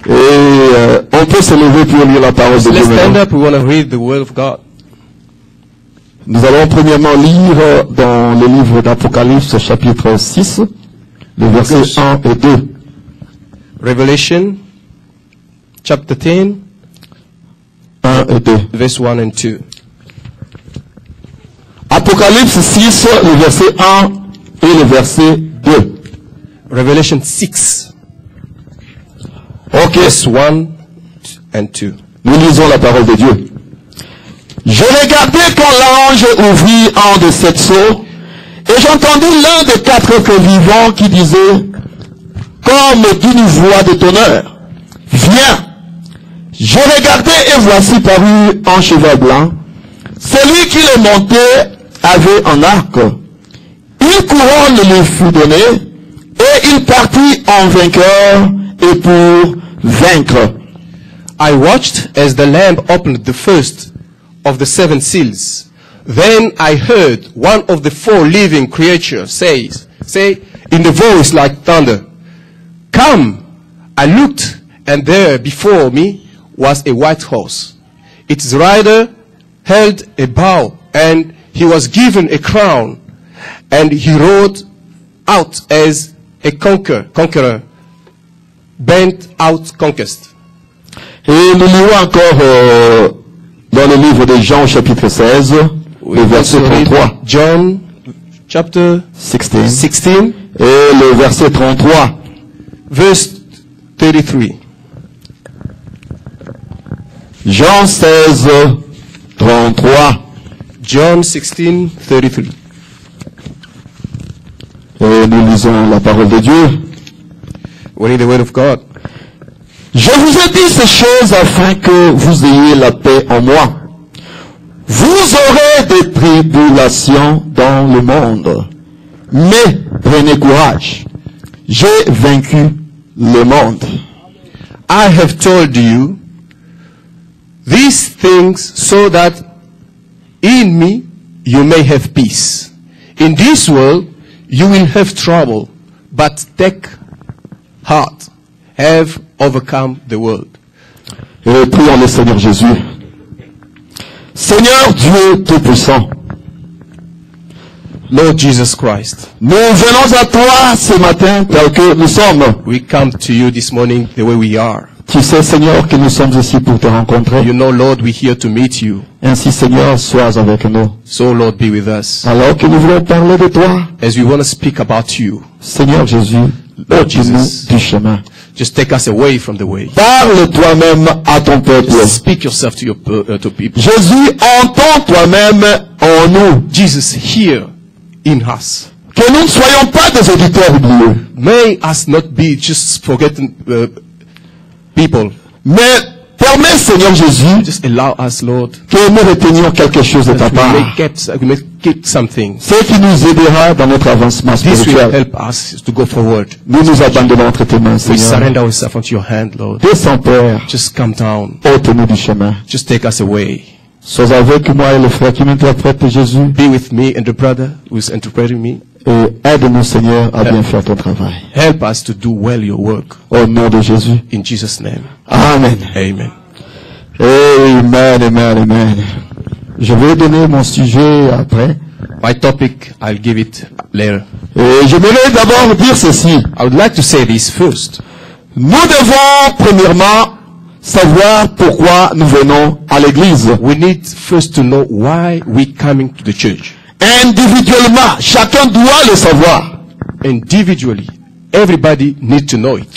Et on peut se lever pour lire la parole de Dieu. Let's stand up. We want to read the word of God. Nous allons premièrement lire dans le livre d'Apocalypse, chapitre 6, les versets 1 et 2. Revelation, chapter 10, 1 et 2. verse 1 and 2. Apocalypse 6, le verset 1 et le verset 2. Revelation 6, Ok, verse 1 and 2. nous lisons la parole de Dieu. Je regardais quand l'ange ouvrit un de sept sceaux, et j'entendis l'un des quatre êtres vivants qui disait, comme d'une voix de tonnerre, viens. Je regardais et voici paru un cheval blanc. Celui qui le montait avait un arc. Une couronne lui fut donnée, et il partit en vainqueur et pour vaincre. I watched as the Lamb opened the first of the seven seals. Then I heard one of the four living creatures say in the voice like thunder, come. I looked, and there before me was a white horse. Its rider held a bow, and he was given a crown, and he rode out as a conqueror, bent out conquest. Et nous lirons encore dans le livre de Jean, chapitre 16, le verset 33. John, chapter 16, Et le verset 33. verse 33. Jean 16, 33. John 16, 33. Et nous lisons la parole de Dieu. We read the word of God. Je vous ai dit ces choses afin que vous ayez la paix en moi. Vous aurez des tribulations dans le monde. Mais prenez courage. J'ai vaincu le monde. I have told you these things so that in me you may have peace. In this world you will have trouble, but take heart. Have overcome the world. Et prions le Seigneur Jésus. Seigneur Dieu Tout-Puissant, Lord Jesus Christ, nous venons à toi ce matin tel que nous sommes. we come to you this morning the way we are. Tu sais, Seigneur, que nous sommes ici pour te rencontrer. You know, Lord, we're here to meet you. Ainsi, Seigneur, sois avec nous. So, Lord, be with us. Alors que nous voulons parler de toi, As we want to speak about you, Seigneur Jésus, Lord ôte-nous Jesus. du chemin. just take us away from the way. Parle toi-même à ton peuple. Speak yourself to your to people. Jésus, entends toi-même en nous. Jesus, hear in us. Que nous ne soyons pas des auditeurs oublieux, May us not be just forgetting people. mais permets, Seigneur Jésus, Just allow us, Lord, que nous retenions quelque chose de ta that part. we may get something. Ce qui nous aidera dans notre avancement This will spirituel. help us to go forward. Nous nous abandonnons entre tes mains, We Seigneur. surrender ourselves unto your hand, Lord. Descends, Père, Just come down. ôte-nous du chemin. Just take us away. Sois avec moi et le frère qui m'interprète, Jésus, Be with me and the brother who is interpreting me. et aide-nous, Seigneur, à bien faire ton travail. Help us to do well your work. Au nom de Jésus. In Jesus' name. Amen. Amen. Amen, amen, amen. Je vais donner mon sujet après. My topic, I'll give it later. Et j'aimerais d'abord dire ceci. I would like to say this first. Nous devons, premièrement, savoir pourquoi nous venons à l'église. We need first to know why we're coming to the church. Individuellement, chacun doit le savoir. Individually, everybody needs to know it.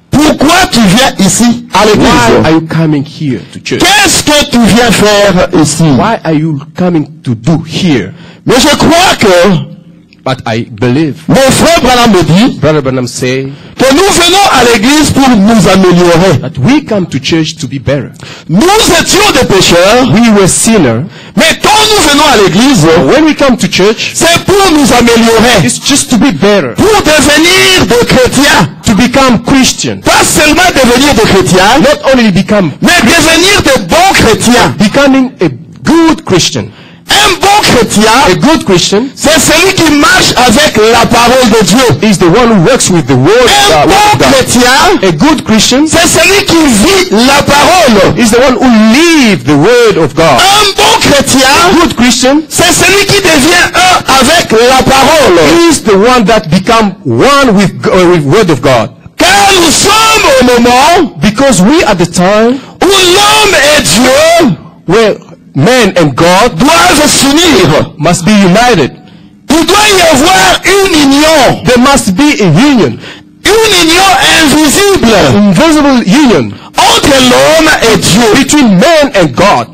Pourquoi tu viens ici à Why are l'église? you coming here to church? Qu'est-ce que tu viens faire ici? Why are you coming to do here? Mais je crois que But I believe, mon frère Branham me dit Brother Branham say, que nous venons à l'église pour nous améliorer. that we come to church to be better. Nous étions des pécheurs, We were sinners. mais quand nous venons à l'église, When we come to church, c'est pour nous améliorer, it's just to be better. pour devenir des chrétiens. To become Christian. Pas seulement devenir des chrétiens, Not only become, mais devenir des bons chrétiens. becoming a good Christian. Un bon chrétien, A good Christian c'est celui qui marche avec la parole de Dieu. is the one who works with the word Un of bon God. chrétien, A good Christian c'est celui qui vit la parole. is the one who lives the word of God. Un bon chrétien, Good Christian c'est celui qui devient un avec la parole. is the one that become one with word of God. Car nous sommes au moment Because we at the time où l'homme et Dieu where man and God doivent s'unir. must be united. Il doit y avoir une union. There must be a union, Une union invisible invisible union entre l'homme et Dieu. between man and God.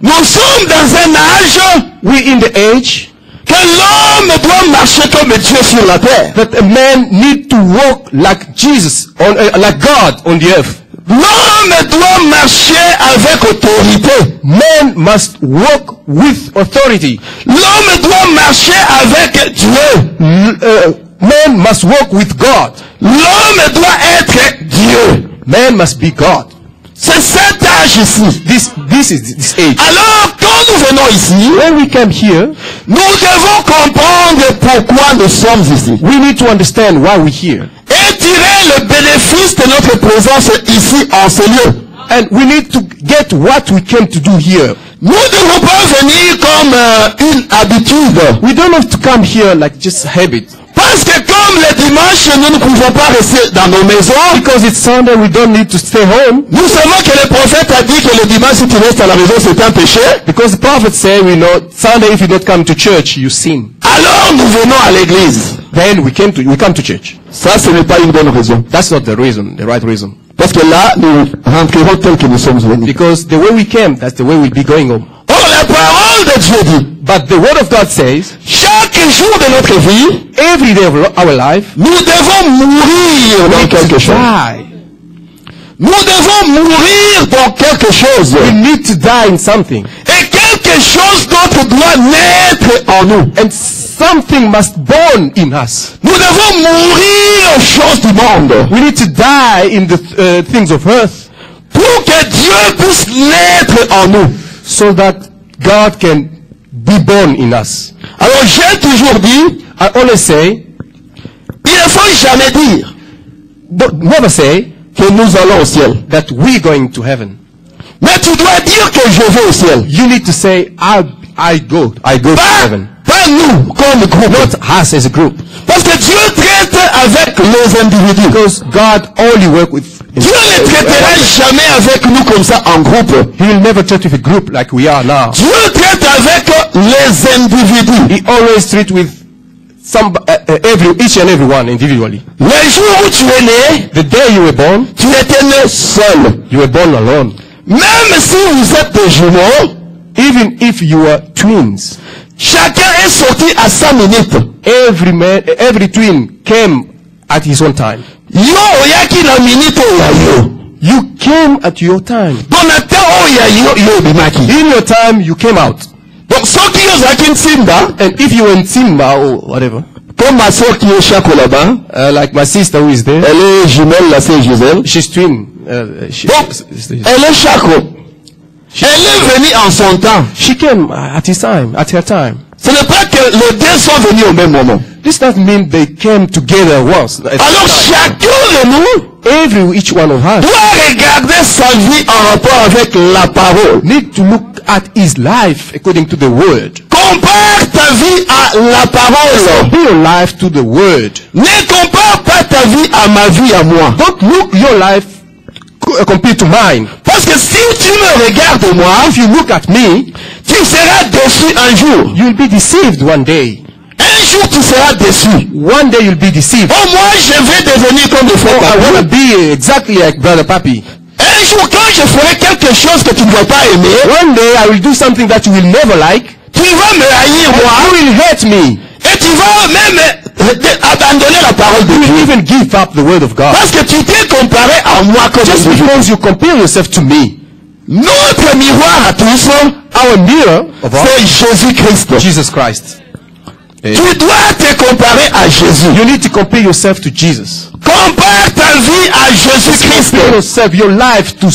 Nous sommes dans un âge We in the age que l'homme doit marcher comme Dieu sur la terre. that a man need to walk like Jesus on like God on the earth. L'homme doit marcher avec autorité. Man must walk with authority. L'homme doit marcher avec Dieu. Man must walk with God. L'homme doit être Dieu. Man must be God. C'est cet âge ici. This is this age. Alors, quand nous venons ici, When we come here, nous devons comprendre pourquoi nous sommes ici. we need to understand why we're here. Et tirer le bénéfice de notre présence ici en ce lieu. And we need to get what we came to do here. Nous ne devons pas venir comme une habitude. We don't have to come here like just habit. Parce que comme le dimanche, nous ne pouvons pas rester dans nos maisons. Because it's Sunday, we don't need to stay home. Nous savons que le prophète a dit que le dimanche, si tu restes à la maison, c'est un péché. Because the prophet say, we know, Sunday if you don't come to church, you sin. Alors nous venons à l'église. Then we come to church. Ça, ce n'est pas une bonne raison. That's not the reason, the right reason. Parce que là, nous rentrerons tel que nous sommes venus. Because the way we came, that's the way we'll be going home. Or, la parole de Dieu dit, But the word of God says, chaque jour de notre vie, every day of our life, nous devons mourir dans quelque chose. die. Nous devons mourir dans quelque chose. We need to die in something. Et quelque chose d'autre doit naître en nous. And something must born in us. Nous devons mourir aux choses du monde. We need to die in the things of earth Pour que Dieu puisse naître en nous. so that God can be born in us. Alors j'ai toujours dit, I always say, il ne faut jamais dire don't never say que nous allons au ciel. that we're going to heaven. Mais tu dois dire que je vais au ciel. You need to say, I go to heaven. Pas nous comme groupe. Not us as a group. Parce que Dieu traite avec les individus. Because God only work with Dieu ne traitera jamais avec nous comme ça en groupe. He will never treat with a group like we are now. Dieu traite avec les individus. He always treat with each and every one individually. Le jour où tu es né, The day you were born, tu étais né seul. you were born alone. Même si vous êtes des jumeaux, Even if you were twins, chacun est sorti à sa minute. every twin came at his own time. Yo oyaki na minute oyo yo. You came at your time. Dans na temps oyo yo obimaki. In your time, you came out. Donc soki ozalaki nsimba, And if you were in Simba or whatever, comme ma soeur qui est Chaco là-bas, like my sister who is there, elle est jumelle, la sœur Gisèle. she's twin. Donc, elle est Chaco. Elle est venue en son temps. She came at her time. Ce n'est pas que les deux sont venus au même moment. This doesn't mean they came together once. Alors chacun de nous Each one of us doit regarder sa vie en rapport avec la parole. need to look at his life according to the word. Compare ta vie à la parole. Be your life to the word. Ne compare pas ta vie à ma vie à moi. Don't look your life compared to mine. Parce que si tu me regardes moi, If you look at me, tu seras déçu un jour. you'll be deceived one day. Un jour tu seras déçu. One day you'll be deceived. Oh, moi je vais devenir comme le frère I want to Papi. be exactly like Brother Papi. Un jour quand je ferai quelque chose que tu ne vas pas aimer, One day I will do something that you will never like. tu vas me haïr moi. You will hate me. Et tu vas même abandonner la parole de You will Dieu. even give up the word of God. Parce que tu t'es comparé à moi comme Just individu. because you compare yourself to me. Notre miroir à tous, Our mirror of all, c'est Jésus-Christ. Jesus Christ. Et Tu dois te comparer à Jésus. you need to compare yourself to Jesus. Compare ta vie à Jésus-Christ. Compare yourself, your life to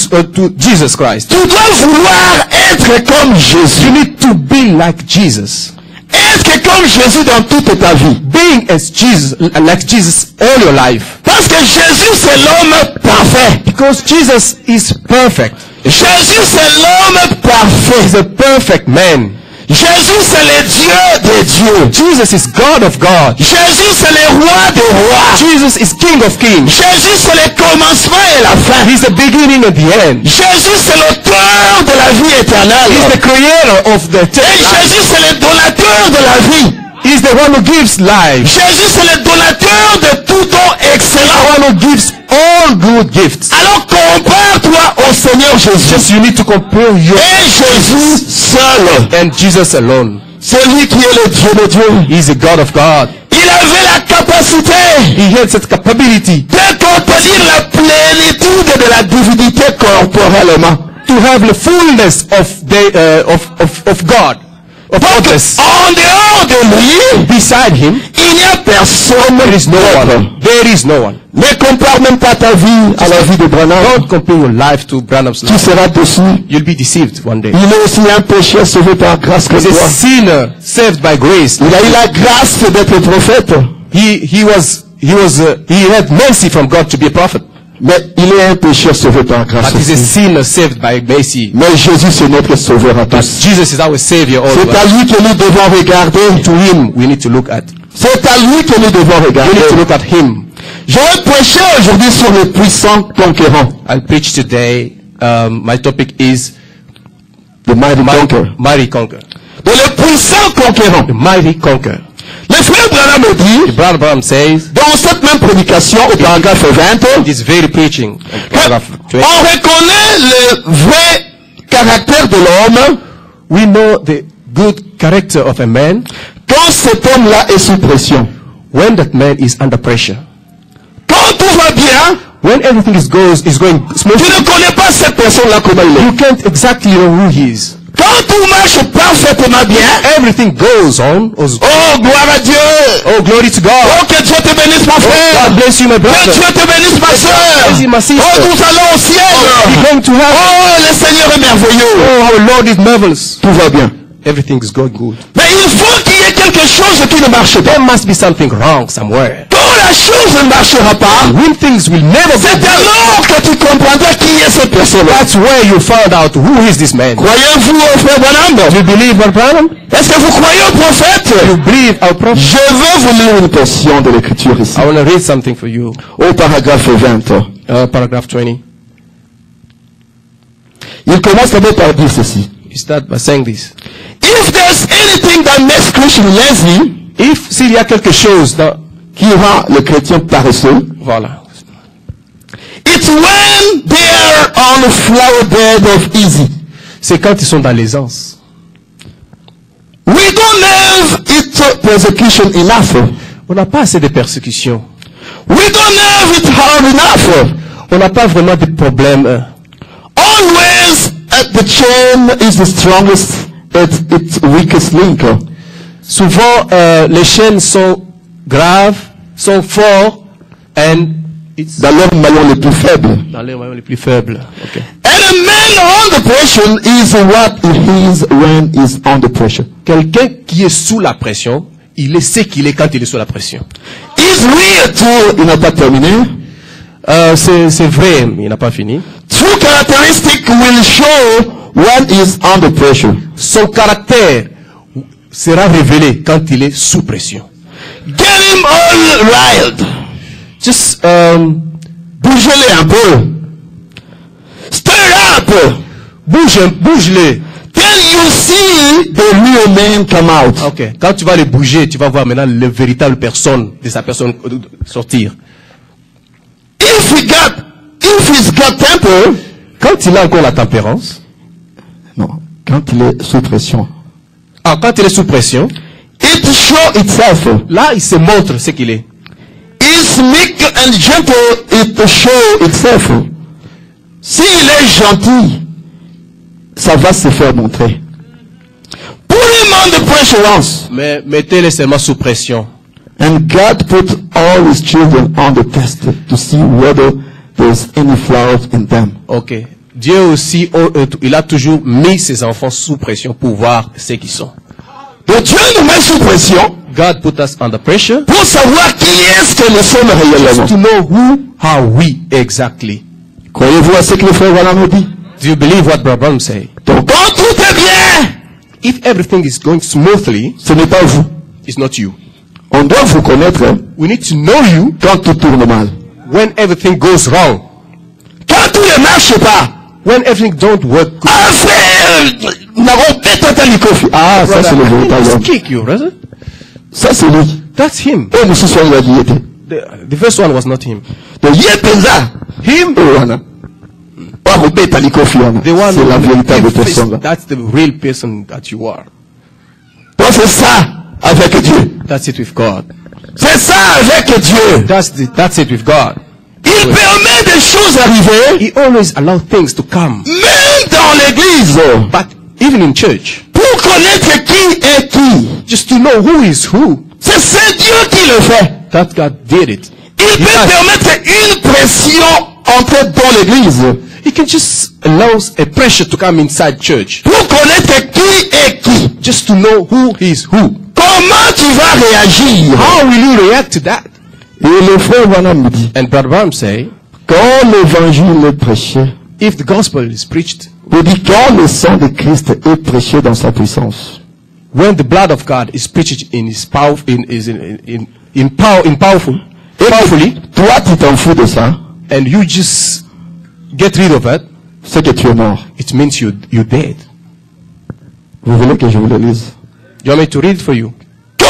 Jesus Christ. Tu dois vouloir être comme You Jésus. need to be like Jesus. Être comme Jésus dans toute ta vie. Being as Jesus, like Jesus all your life. Parce que Jésus c'est l'homme parfait. Because Jesus is perfect. Jésus c'est l'homme parfait. He's a perfect man. Jésus c'est le Dieu des dieux. Jesus is God of God. Jésus c'est le roi des rois. Jesus is King of kings. Jésus c'est le commencement et la fin. He's the beginning and the end. Jésus c'est l'auteur de la vie He's éternelle. the creator of the Et life. Jésus c'est le donateur de la vie. He's the one who gives life. Jésus c'est le donateur de tout don The excellent. one who gives all good gifts. Alors compare-toi au Seigneur Jésus. Just you need to compare you Et Jésus seul. and Jesus alone. C'est lui qui est le Dieu de Dieu. He's the God of God. Il avait la capacité He had that capability de contenir la plénitude de la divinité corporellement. to have the fullness of God, of Donc, godness. en dehors de lui, Beside him, il n'y a personne. there is no d'autre. one. There is no one. Ne compare même pas ta vie à la vie de Branham. Don't compare your life to Branham's Tu life. seras déçu. You'll be deceived one day. Il est aussi un pécheur sauvé par grâce comme He's a toi. sinner saved by grace. Il a eu la grâce d'être prophète. He had mercy from God to be a prophet. Mais il est un pécheur sauvé par grâce But he's a aussi. sinner saved by mercy. Mais Jésus c'est notre sauveur à But tous. Jesus is our Savior C'est à always. lui que nous devons regarder. To him we need to look at. C'est à lui que nous devons We need to regarder. look at him. Je vais prêcher aujourd'hui sur les puissants conquérants. I'll preach today. My topic is The mighty conqueror. mighty conquer. De les puissants conquérants. The mighty conquer. Le frère Branham me dit, Brother Branham says dans cette même prédication, au paragraphe 20, this very preaching. Paragraph 20, on reconnaît le vrai caractère de l'homme we know the good character of a man quand cet homme-là est sous pression. when that man is under pressure. Quand tout va bien, When everything is going tu smoothly, ne connais pas cette personne-là comment il est. you can't exactly know who he is. Quand tout marche parfaitement bien, Everything goes on. oh gloire à Dieu, Oh, glory to God. oh que Dieu te bénisse mon God frère, bless you, my que brother. Dieu te bénisse ma soeur, Bless you, my sister. oh nous allons au ciel, You're going to heaven. oh le Seigneur est merveilleux, Oh, our Lord is marvelous. tout va bien. Everything is going good. Mais il faut qu'il y ait quelque chose qui ne marche pas. There must be something wrong somewhere. Quand la chose ne marchera pas, When things will never go c'est good, alors que tu comprendras qui est cette personne-là. that's where you find out who is this man. Croyez-vous au frère Branham? Do you believe our Branham? Est-ce que vous croyez au prophète? You believe our prophet? Je veux vous lire une portion de l'écriture ici. I want to read something for you. Au paragraphe 20. Paragraph 20. Il commence d'abord par dire ceci. You start by saying this. If there's anything that makes Christian lazy, If s'il y a quelque chose dans, qui rend le chrétien paresseux, voilà. it's when they are on the flower bed of easy. C'est quand ils sont dans l'aisance. We don't have it persecution enough. On n'a pas assez de persécutions. We don't have it hard enough. On n'a pas vraiment de problèmes. Always the chain is the strongest at its weakest link. Souvent, les chaînes sont graves, sont forts, and it's Dans leur maillon le plus faible. dans les moyens les plus faibles. Okay. And a man under pressure is what he is when he's under pressure. Quelqu'un qui est sous la pression, il est ce qu'il est quand il est sous la pression. Is real too, il n'a pas terminé. C'est vrai, il n'a pas fini. True characteristic will show when he's under pressure. Son caractère sera révélé quand il est sous pression. Get him all riled. Just Bougez-les un peu. Stir up. bouge-les. Till you see the real man come out. Ok. Quand tu vas les bouger, tu vas voir maintenant le véritable personne de sa personne sortir. If he's got temper, Quand il a encore la tempérance, non, quand il est sous pression, quand il est sous pression, it show itself. là il se montre ce qu'il est. Is meek and gentle, it show itself. S'il est gentil, ça va se faire montrer. Put him under pressure once. Mais mettez-les seulement sous pression. And God put all his children on the test to see whether there's any flaws in them. Ok. Dieu aussi, il a toujours mis ses enfants sous pression pour voir ce qu'ils sont. Donc Dieu nous met sous pression God put us under pressure pour savoir qui est-ce que nous sommes just to réellement. know who are we exactly. Croyez-vous à ce que le frère Branham nous dit? Do you believe what Brabham say? Donc quand tout est bien, If everything is going smoothly, ce n'est pas vous. it's not you. On doit vous connaître We need to know you quand tout tourne mal. when everything goes wrong. Quand tout ne marche pas, When everything don't work good. ah frère, nous n'avons pas totalement confiance. Ah, ça c'est le véritable Just homme. kick you, brother. Ça c'est lui. That's him. Et nous sommes là qui était. The first one was not him. Donc il est pesant. Him, Et voilà. Pas Robert Talikofiana. the one C'est la véritable who personne là. that's the real person that you are. Donc c'est ça avec Dieu. That's it with God. C'est ça avec Dieu. That's it with God. Il permet des choses arriver, He always allows things to come. même dans l'église, But even in church, pour connaître qui est qui. just to know who is who, C'est Dieu qui le fait. that God did it. Il peut permettre une pression entrer dans l'église He can just allow a pressure to come inside church. pour connaître qui est qui. Just to know who is who. Comment tu vas réagir? How will you react to that? Et le frère Branham me dit, And Brother Branham say, quand l'évangile est prêché, if the gospel is preached, il dit quand le sang de Christ est prêché dans sa puissance, when the blood of God is preached in his power, powerfully, toi tu t'en fous de ça, and you just get rid of it, c'est que tu es mort. it means you're dead. Vous voulez que je vous le lise? You want me to read it for you? Quand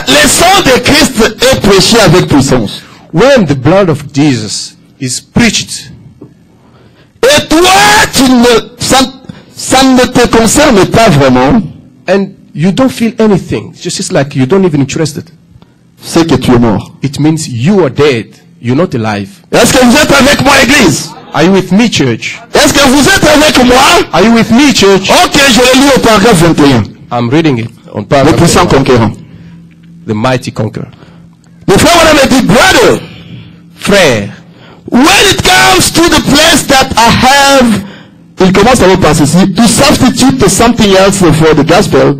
le sang de Christ est prêché avec puissance, When the blood of Jesus is preached, et toi, ça ne te concerne pas vraiment, and you don't feel anything, it's like you don't even interested, c'est que tu es mort. it means you are dead. You're not alive. Est-ce que vous êtes avec moi, église? Are you with me, church? Est-ce que vous êtes avec moi? Are you with me, church? Ok, je le lis au paragraphe 21. I'm reading it on Le paragraph puissant 21. conquérant. The mighty conqueror. Le frère Branham me dit, brother, Frère, when it comes to the place that I have, il commence à par ceci, to substitute something else for the gospel,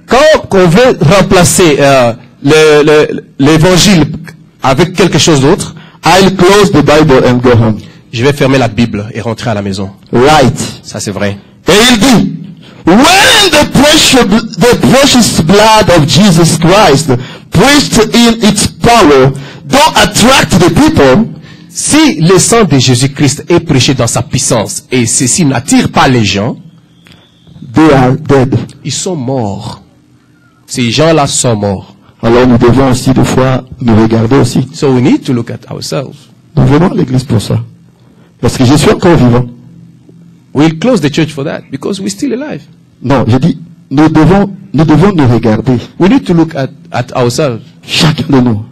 quand on veut remplacer l'évangile avec quelque chose d'autre, I'll close the Bible and go home. je vais fermer la Bible et rentrer à la maison. Right. Ça, c'est vrai. Et il dit, when the precious blood of Jesus Christ, preached in its power, don't attract the people, Si le sang de Jésus-Christ est prêché dans sa puissance et ceci n'attire pas les gens, they are dead. ils sont morts. Ces gens-là sont morts. Alors nous devons aussi des fois nous regarder aussi. So we need to look at ourselves. Nous venons à l'église pour ça. Parce que je suis encore vivant. We'll close the church for that because we're still alive. Non, je dis, nous devons nous regarder. We need to look at ourselves, Chacun de nous.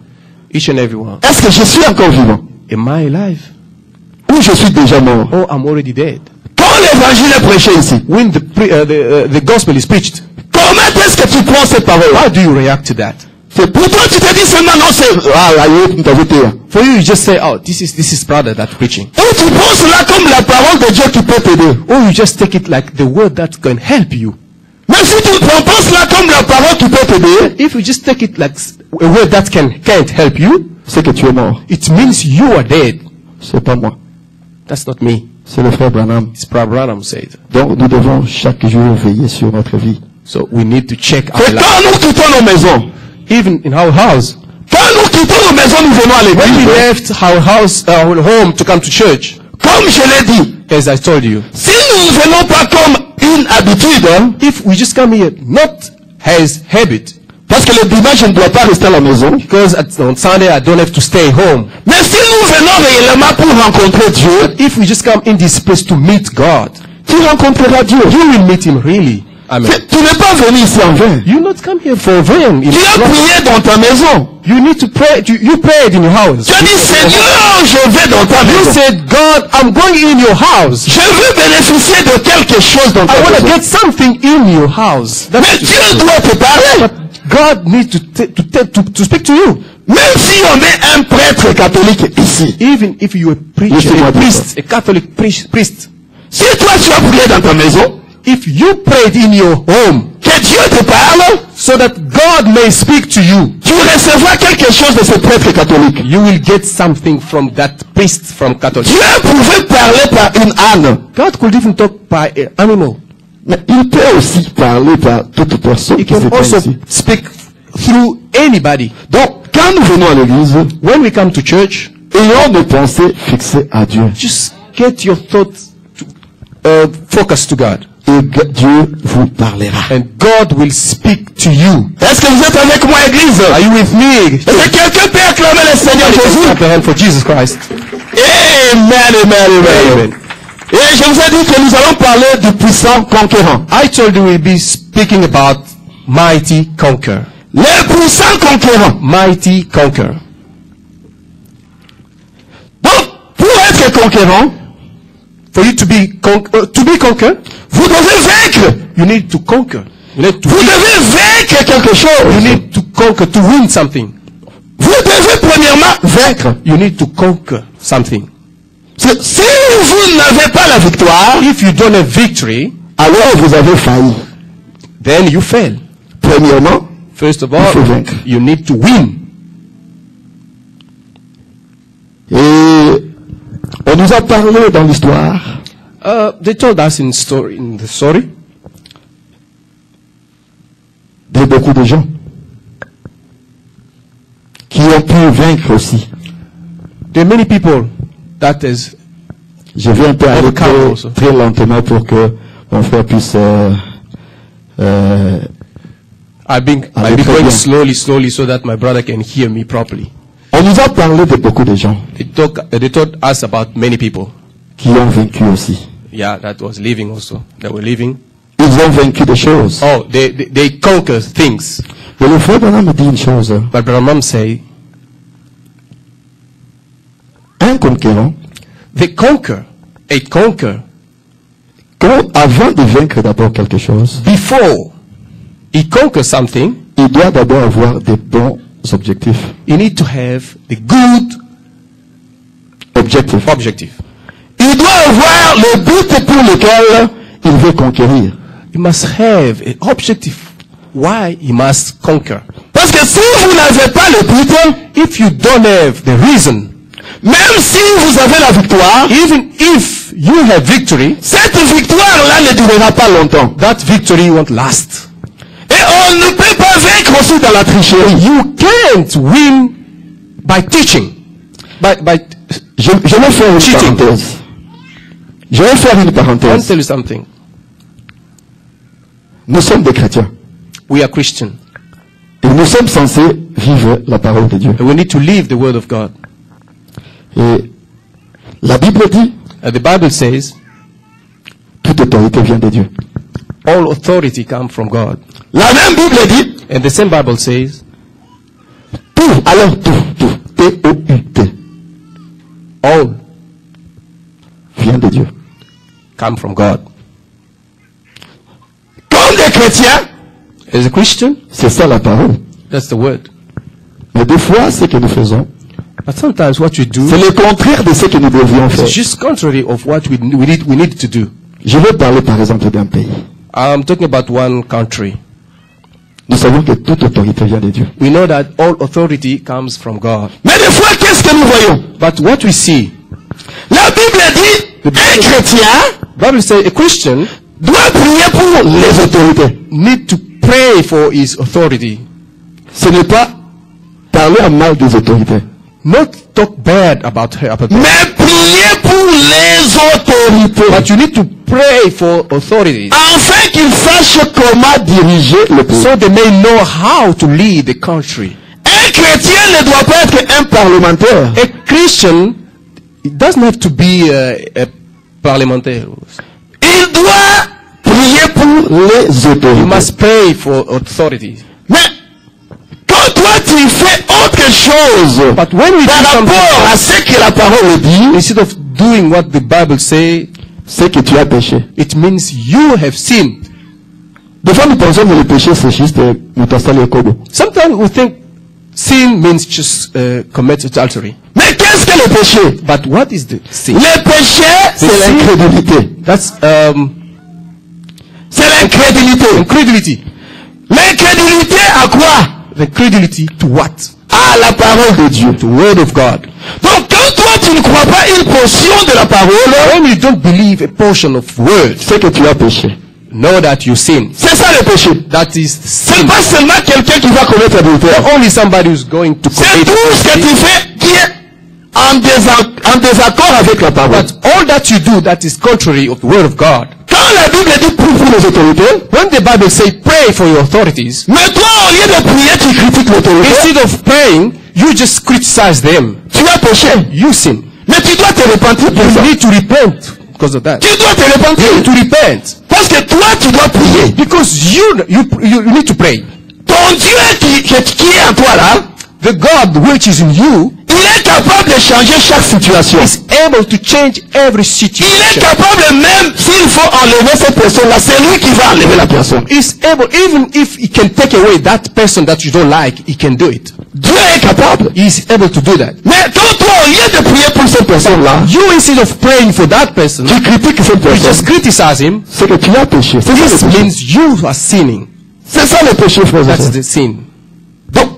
each and every one. Est-ce que je suis encore vivant? Am I alive? Ou je suis déjà mort? Oh, I'm already dead. Quand l'évangile est prêché ici, When the gospel is preached, comment est-ce que tu prends cette parole? how do you react to that? C'est pour toi, tu te dis seulement non, c'est, ah, là, il t'a voté. For you, you just say, oh, this is brother that's preaching. Ou tu prends cela comme la parole de Dieu qui peut t'aider. Or you just take it like the word that can help you. Mais si tu ne prends pas cela comme la parole qui peut t'aider, If you just take it like a word that can't help you, c'est que tu es mort. it means you are dead. C'est pas moi. That's not me. C'est le frère Branham. It's Brother Branham said. Donc nous devons chaque jour veiller sur notre vie. So we need to check our Et life. quand nous quittons nos maisons, Even in our house. quand nous quittons nos maisons, nous venons à When we l'église. left our house, our home to come to church, Comme je l'ai dit, as I told you, si nous ne venons pas comme une habitude, hein, if we just come here not as habit, parce que le dimanche, je ne dois pas rester à la maison. because on Sunday I don't have to stay home. Mais si nous venons réellement pour rencontrer Dieu, If we just come in this place to meet God, tu rencontreras Dieu. you will meet Him really. Amen. Tu n'es pas venu ici en vain. You not come here for vain. Tu as prié dans ta maison. You need to pray. You prayed in your house. Tu as dit, Seigneur, je vais dans ta You maison. said, God, I'm going in your house. Je veux bénéficier de quelque chose dans ta I want to maison. get something in your house. That's Mais what you Dieu said. doit te parler. But God needs to speak to you. Même si on met un prêtre catholique ici. Even if you are a preacher, Laissez-moi a dire priest, a Catholic priest. Si toi tu as prié dans ta maison, If you prayed in your home que Dieu te parle, so that God may speak to you, tu recevras quelque chose de ce prêtre catholique. you will get something from that priest from Catholic. Dieu pouvait parler par une âne, God could even talk by an animal. mais il peut aussi parler par toute personne He qui can se tient also ici. speak through anybody. Donc, quand nous venons à l'église, When we come to church, ayons nos pensées fixées à Dieu. just get your thoughts focused to God, Et Dieu vous parlera. and God will speak to you. Est-ce que vous êtes avec moi, église? Are you with me? Est-ce que quelqu'un peut acclamer le Seigneur Jésus? Clap your hand for Jesus Christ. Amen, amen, amen. Amen. Et je vous ai dit que nous allons parler du puissant conquérant. I told you we'll be speaking about mighty conquer. Le puissant conquérant. Mighty conquer. Donc, pour être conquérant, For you to be conquer, vous devez vaincre. you need to conquer. You need to Vous win. devez vaincre quelque You chose. need to conquer to win something. Vous devez premièrement vaincre. You need to conquer something. Si vous n'avez pas la victoire, If you don't have victory, alors vous avez failli. then you fail. Premièrement, First of il faut all, vaincre. you need to win. Et on nous a parlé dans l'histoire They told us in the story de beaucoup de gens qui ont pu vaincre aussi. there are many people that is Je vais un peu aller Overcome also. très lentement pour que mon frère puisse I've been très going bien. slowly so that my brother can hear me properly. on nous a parlé de beaucoup de gens They told us about many people. qui ont vaincu aussi. Yeah, that was living also. They were living. Ils ont vaincu des choses. Oh, they conquer things. Et le frère Branham me dit une chose. But Brother Mom say Un conquérant, they conquer. A conquer avant de vaincre d'abord quelque chose, before he conquers something. il doit d'abord avoir des bons objectifs. You need to have the good Objectifs. objective. Il doit avoir le but pour lequel il veut conquérir. You must have an objective why you must conquer. Parce que si vous n'avez pas le but, If you don't have the reason, même si vous avez la victoire, even if you have victory, cette victoire-là ne durera pas longtemps. that victory won't last. Et on ne peut pas vaincre aussi dans la tricherie. You can't win by teaching. Je vais faire une Cheating. parenthèse. Je vais faire une I want to parenthèse. tell you something. Nous sommes des chrétiens. We are Christian. Et nous sommes censés vivre la parole de Dieu. And we need to live the word of God. Et la Bible dit, The Bible says, toute autorité vient de Dieu. all authority comes from God. La même Bible dit, And the same Bible says, tout, alors tout, T-O-U-T, all vient de Dieu. come from God. Comme des chrétiens, As a Christian, c'est ça la parole. that's the word. Mais des fois, ce que nous faisons, But sometimes what we do c'est le contraire de ce que nous devions faire. is just contrary of what we need to do. Je vais parler par exemple d'un pays. I'm talking about one country. Nous savons que toute autorité vient de Dieu. We know that all authority comes from God. Mais des fois, qu'est-ce que nous voyons? But what we see, La Bible dit, un chrétien Bible says a Christian doit prier pour les autorités. need to pray for his authority. Ce n'est pas parler en mal des autorités, Not talk bad about her, mais prier pour les autorités. but you need to pray for authorities Afin qu'ils sachent comment diriger le pays. so they may know how to lead the country. Un chrétien ne doit pas être un parlementaire. A Christian, it doesn't have to be a parliamentary. Il doit prier pour les You autorités. must pray for authority. Mais quand toi tu fais autre chose But when we do par rapport something à ce que la parole dit, instead of doing what the Bible says, c'est que tu as péché. it means you have sinned. Des fois nous pensons que le péché c'est juste le kobo. Sometimes we think sin means just commit adultery. Mais qu'est-ce que le péché? But what is the sin? Le péché c'est sin- l'incrédulité. That's C'est l'incrédulité. incredulity. L'incrédulité à quoi? The incredulity to what? À la parole de Dieu. The word of God. Donc quand toi tu ne crois pas une portion de la parole, When you don't believe a portion of word, c'est que tu as péché. know that you sin. C'est ça le péché. That is C'est sin. pas seulement quelqu'un qui va commettre adultère. Not only somebody who's going to C'est commit tout ce que sin, tu fais qui est en désaccord avec la parole. but all that you do that is contrary of the word of God. Quand la Bible dit prie pour les autorités, When the Bible says pray for your authorities, mais toi au lieu de prier, tu critiques l'autorité, instead of praying, you just criticize them. tu as péché. You sin. Mais tu dois te repentir pour You ça. need to repent because of that. Tu dois te You need repentir. to repent Parce que toi, tu dois prier. because you need to pray. Ton Dieu qui est en toi là, The God which is in you il est capable de changer chaque situation. is able to change every Il est situation. capable même s'il faut enlever cette personne-là, c'est lui qui va enlever la personne. He's able, even if he can take away that person that you don't like, he can do it. Dieu est capable. He's able to do that. Mais quand toi, au lieu de prier pour cette personne-là, You, instead of praying for that person, tu critiques cette you personne, just criticize him. c'est que tu as péché. C'est ça This le péché. means you are sinning. C'est ça le péché, frères et That's sœurs. the sin. Donc,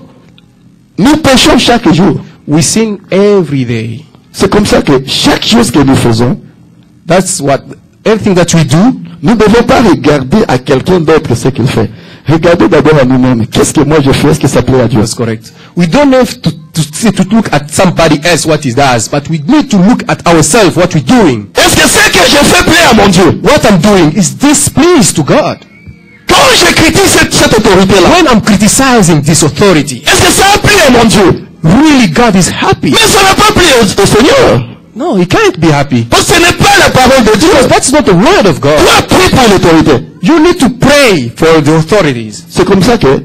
nous péchons chaque jour. We sin every day. C'est comme ça que chaque chose que nous faisons, That's what everything that we do. nous ne devons pas regarder à quelqu'un d'autre ce qu'il fait. Regardez d'abord à nous-mêmes. Qu'est-ce que moi je fais? Est-ce que ça plaît à Dieu? That's correct. We don't have to look at somebody else what he does, but we need to look at ourselves what we're doing. Est-ce que ce que je fais plaît à mon Dieu? What I'm doing is this pleased to God? Quand je critique cette autorité-là, When I'm criticizing this authority, est-ce que ça a plu à mon Dieu? really God is happy? Mais ça n'a pas plu au Seigneur. No, he can't be happy. Parce que ce n'est pas la parole de Dieu. That's not the word of God. Toi, prie pour l'autorité. You need to pray for the authorities. C'est comme ça que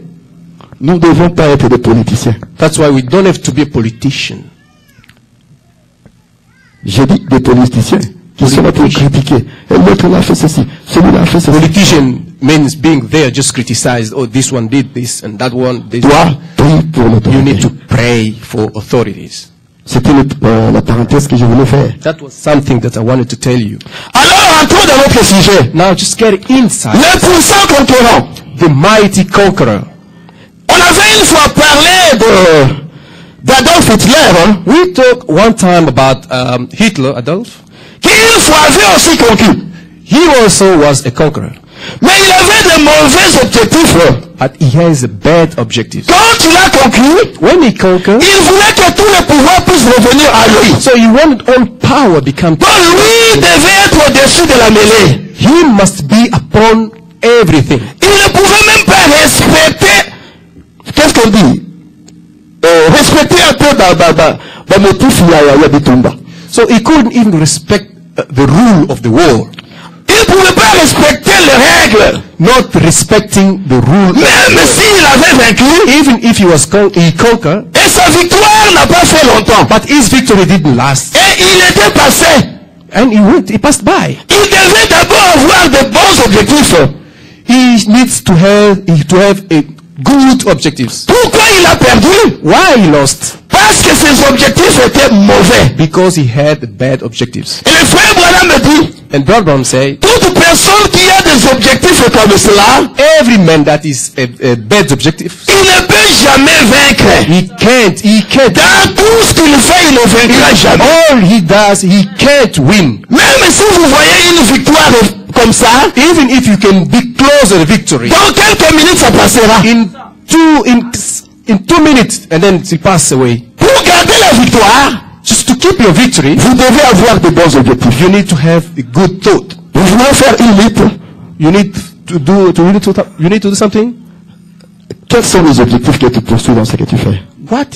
nous ne devons pas être des politiciens. That's why we don't have to be a politician. J'ai dit des politiciens qui sont là pour critiquer. Et l'autre là a fait ceci, celui-là a fait ceci. Politician means being there just criticized. Oh, this one did this and that one did Toi, that. prie pour You need l'autorité. to pray for authorities. C'était la parenthèse que je voulais faire. That was something that I wanted to tell you. Alors, entrons dans notre sujet. Now just get inside. Le puissant conquérant. The mighty conqueror. On avait une fois parlé d'Adolf Hitler, hein, We talked one time about Hitler, Adolf. qui une fois avait aussi conquis. He also was a conqueror, Mais il avait de mauvais objectifs. but he has bad objectives. Quand il a conquis, When he conquered, il voulait que tout le pouvoir puisse revenir à lui. so he wanted all power become. Donc lui devait être au-dessus de la mêlée. He must be upon everything. Il ne pouvait même pas respecter, qu'est-ce qu'on dit? Respecter un peu motif ya bitumba. So he couldn't even respect the rule of the world, Il ne pouvait pas respecter les règles. not respecting the rule. Même s'il avait vaincu, Even if he conquered, et sa victoire n'a pas fait longtemps. but his victory didn't last, Et il était passé. and he passed by. Il devait d'abord avoir de bons objectifs. He needs to have a good objectives. Pourquoi il a perdu? Why he lost? Parce que ses objectifs étaient mauvais. Because he had bad objectives. Et le frère Branham me dit, And Brother Branham said, toute personne qui a des objectifs comme cela, every man that is a bad objective, il ne peut jamais vaincre. he can't. Dans tout ce qu'il fait, il ne vaincra jamais. All he does, he can't win. Même si vous voyez une victoire comme ça, Even if you can be closer to victory, dans quelques minutes ça passera. in 2 minutes, and then he pass away. Pour garder la victoire, Just to keep your victory, vous devez avoir de bons objectifs. you need to have a good thought. Vous voulez faire une lutte. You need to do something. Quels sont les objectifs que tu poursuis dans ce que tu fais? What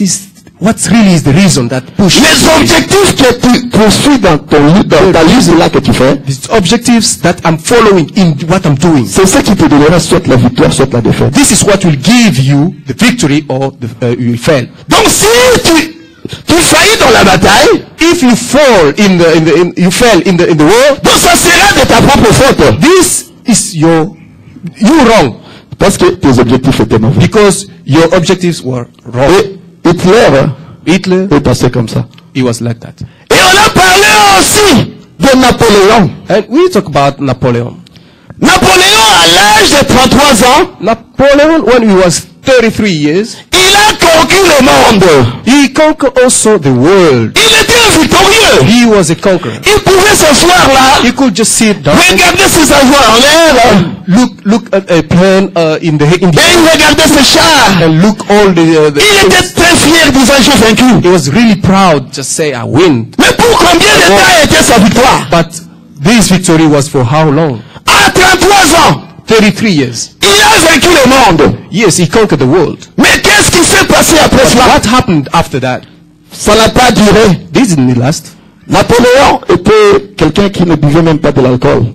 what really is the reason that pushes Les you? objectifs que tu poursuis dans ta liste là que tu fais, These objectives that I'm following in what I'm doing. c'est ce qui te donnera soit la victoire, soit la défaite. This is what will give you the victory or you will fail. Donc si tu faillis dans la bataille, If you fall you fail in the war, donc ça sera de ta propre faute. this is you wrong Parce que tes objectifs étaient mauvais. because your objectives were wrong. Et Hitler Hitler, est passé comme ça. he was like that. Et on a parlé aussi de Napoléon. And we talk about Napoleon. Napoléon, à l'âge de 33 ans, Napoleon, when he was 33 years, il a conquis le monde. he conquered also the world. Il était victorieux. He was a conqueror. Il pouvait s'asseoir là, He could just sit down, regarder ses avoirs en l'air, look at a plane in the et il regardait ses chars. and look all the Il était très fier, disant j'ai vaincu. he was really proud, just say I win. Mais pour combien de temps était sa victoire? But this victory was for how long? À 33 ans, 33 years. il a vaincu le monde. Yes, he conquered the world. Mais qu'est-ce qui s'est passé après cela? What happened after that? Ça n'a pas duré. This didn't last. Napoléon était quelqu'un qui ne buvait même pas de l'alcool.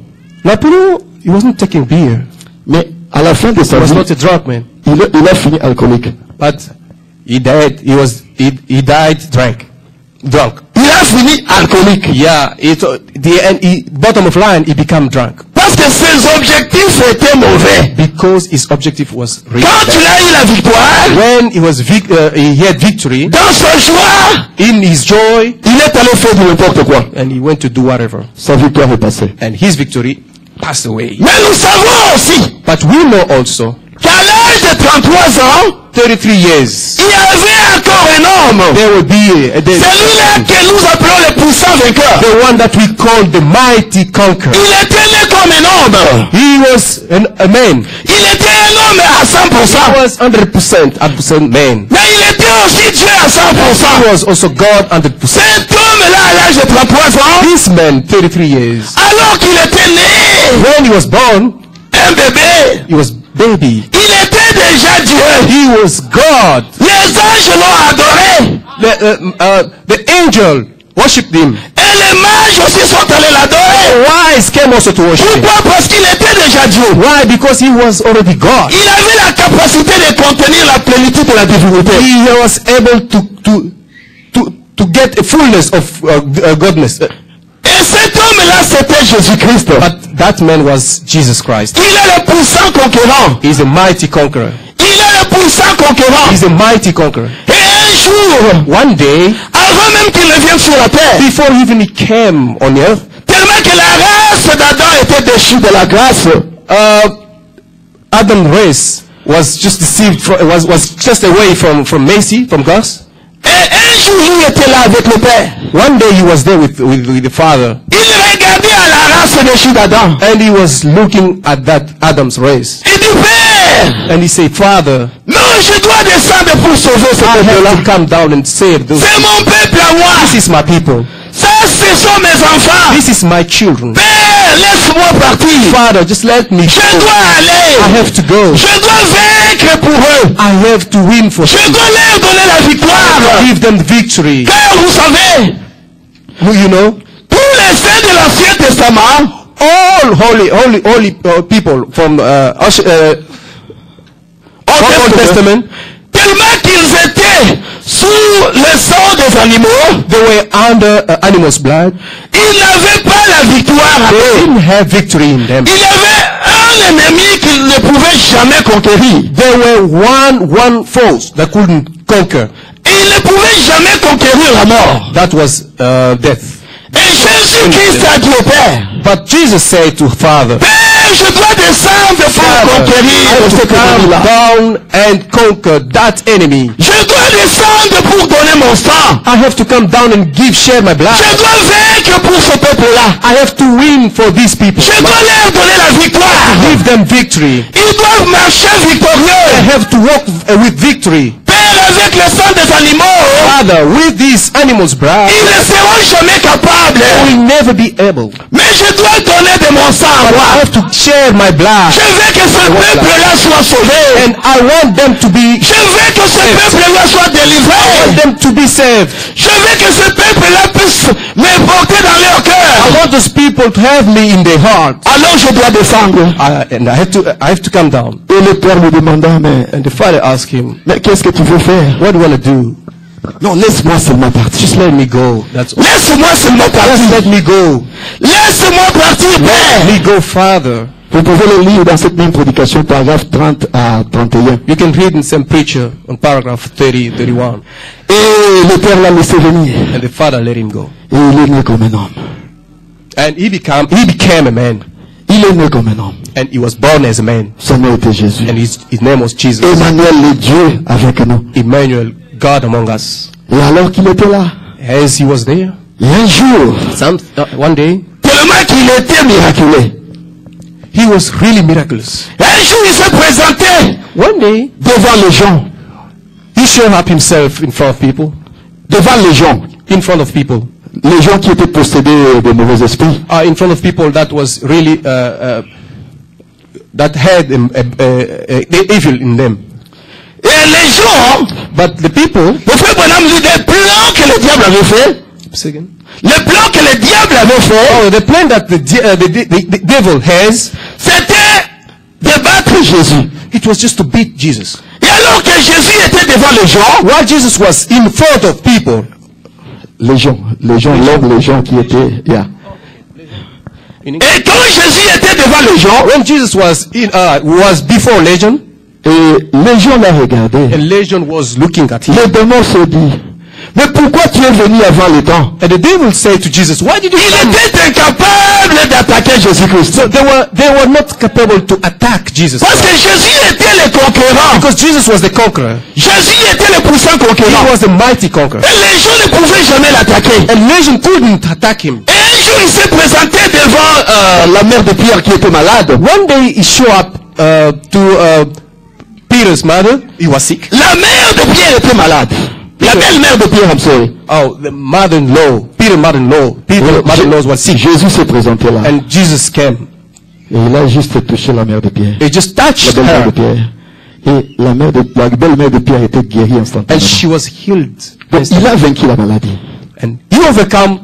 Napoleon, he wasn't taking beer. Mais à la fin de He sa was vie, not a drunk man. il a fini alcoolique. But he died. He died drunk. Il a fini alcoolique. Yeah. Bottom of line, he became drunk Parce que ses objectifs étaient mauvais. because his objective was really Quand bad. il a eu la victoire, When he had victory, dans sa joie, in his joy, il est allé faire du n'importe quoi. and he went to do whatever, Sa victoire est passée. and his victory passed away. Mais nous savons aussi But we know also, qu'à l'âge de 33 ans, 33 years, il y avait encore un homme. there will be Celui-là que nous appelons le puissant vainqueur. the one that we call the mighty conqueror. Il était né comme un homme. He was a man. Il était un homme à 100%. He was 100% man. Mais il était aussi Dieu à 100%. He was also God 100%. Cet homme-là, à l'âge de 33 ans, This man, 33 years, alors qu'il était né, when he was born, un bébé, he was baby. il était déjà Dieu. He was God. Les anges l'ont adoré. The angel worshipped him. Et les mages aussi sont allés l'adorer. Wise came also to worship him. Pourquoi? Parce qu'il était déjà Dieu. Why? Because he was already God. Il avait la capacité de contenir la plénitude de la divinité. He was able to get a fullness of godness. Et cet homme-là, c'était Jésus-Christ. But that man was Jesus Christ. Il est le puissant conquérant. He's a mighty conqueror. Il est le puissant conquérant. He's a mighty conqueror. Et un jour, One day, avant même qu'il ne vienne sur la terre, before even he came on earth, tellement que la race d'Adam était déchue de la grâce, Adam's race was just deceived, was just away from mercy, from God. et un jour il était là avec le Père. One day he was there with the Father, Il regardait à la race déchue d'Adam. and he was looking at that Adam's race, Il dit, Père, and he said, Father, non, je dois descendre pour sauver ce I peuple-là. have to come down and save those. C'est mon peuple à moi. This is my people. Ça, ce sont mes enfants. This is my children. Père, laisse-moi partir. Father, just let me Je go. dois aller. I have to go. Je dois vaincre pour eux. I have to win for Je them. dois leur donner la victoire. Give them victory. Car vous savez, You know, tous les saints de l'Ancien Testament, all holy people from Old Testament, tellement qu'ils étaient sous le sang des animaux, they were under animals' blood. ils n'avaient pas la victoire à They eux. didn't have victory in them. Il y avait un ennemi qu'ils ne pouvaient jamais conquérir. There were one force that couldn't conquer. Et ils ne pouvaient jamais conquérir la mort. That was death. Et Jésus-Christ a dit au Père, But Jesus said to Father, Père, je dois descendre pour Father, I conquérir have to cet come ennemi-là. down and conquer that enemy. Je dois descendre pour donner mon sang. I have to come down and share my blood. Je dois vaincre pour ce peuple-là. I have to win for these people. Je dois leur donner la victoire. Give them victory. Ils doivent marcher I victorieux. have to walk with victory. Père, avec le sang des animaux, Father, with these animals' blood, ils ne seront jamais capables. I will never be able. Mais je dois donner de mon sang. à I moi. have to share my blood. Je veux que ce peuple-là soit sauvé. And I want them to be, Je veux que ce peuple-là soit délivré. them to be saved. Je veux que ce peuple-là puisse me porter dans leur I cœur. want those people to have me in their heart. Alors je dois descendre. And I have to come down. Et le père lui demanda, And the father asked him, mais qu'est-ce que tu veux faire? what do you want to do? Non, laisse-moi seulement partir. Just let me go. That's all. Laisse-moi seulement Just partir. let me go. Laisse-moi partir, Let Père. me go, Father. Vous pouvez le lire dans cette même prédication, paragraphe 30 à 31. You can read in some preacher on paragraph 30, 31. Et le père l'a laissé venir. And the father let him go. Et il est né comme un homme. And he became a man. Il est né comme un homme. And he was born as a man. Son nom était Jésus. And his name was Jesus. Emmanuel, le Dieu avec nous. Emmanuel, God among us. Et alors qu'il était là, As he was there, et un jour, one day, tellement qu'il était miraculeux, he was really miraculous. un jour il s'est présenté One day, devant les gens. he showed up himself in front of people. Devant les gens. In front of people. Les gens qui étaient possédés de mauvais esprits. In front of people that was really, that had the evil in them. Et les gens, But the people, le frère Branham dit des plans que le diable avait fait. second, Les plans que le diable avait fait, the plan that the devil has, c'était de battre Jésus. it was just to beat Jesus. Et alors que Jésus était devant les gens, While Jesus was in front of people, les gens, l'homme, les gens qui étaient, et quand Jésus était devant les gens, when Jesus was before Legion, et les gens l'ont regardé, and Legion was looking at him, le démon se dit, mais pourquoi tu es venu avant le temps? and the devil said to Jesus, "Why did you Il come?" était incapable d'attaquer Jésus-Christ. So they were not capable to attack Jesus Parce que Jésus était le conquérant. because Jesus was the conqueror. Jésus était le puissant He conquérant. was the mighty conqueror, Et les gens ne pouvaient jamais l'attaquer. and Legion couldn't attack him. Et un jour, il s'est présenté devant la mère de Pierre qui était malade. One day he showed up to Peter's mother. He was sick. La mère de Pierre était malade. La belle-mère de Pierre, I'm sorry. Oh, the mother-in-law, Peter's mother-in-law was sick, Jésus s'est présenté là. and Jesus came. Et il a juste touché la mère de Pierre. He just La touched belle-mère de her, Pierre. Et la belle-mère de Pierre était guérie and instantanément. she was healed. Donc, il a vaincu la maladie. And he overcome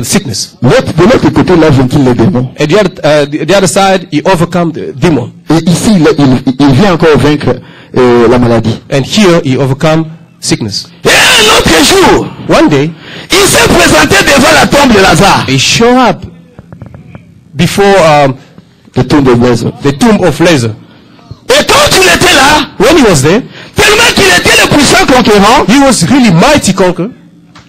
sickness. De l'autre côté, il a vaincu les démons. And the other side, he overcome the demon. Et ici, il vient encore vaincre la maladie. And here, he overcome sickness. Et un autre jour, One day, il s'est présenté devant la tombe de Lazare. he showed up before Le tombe de Lazare. the tomb of Lazarus. Et quand il était là, When he was there, tellement qu'il était le puissant conquérant, he was really mighty conqueror.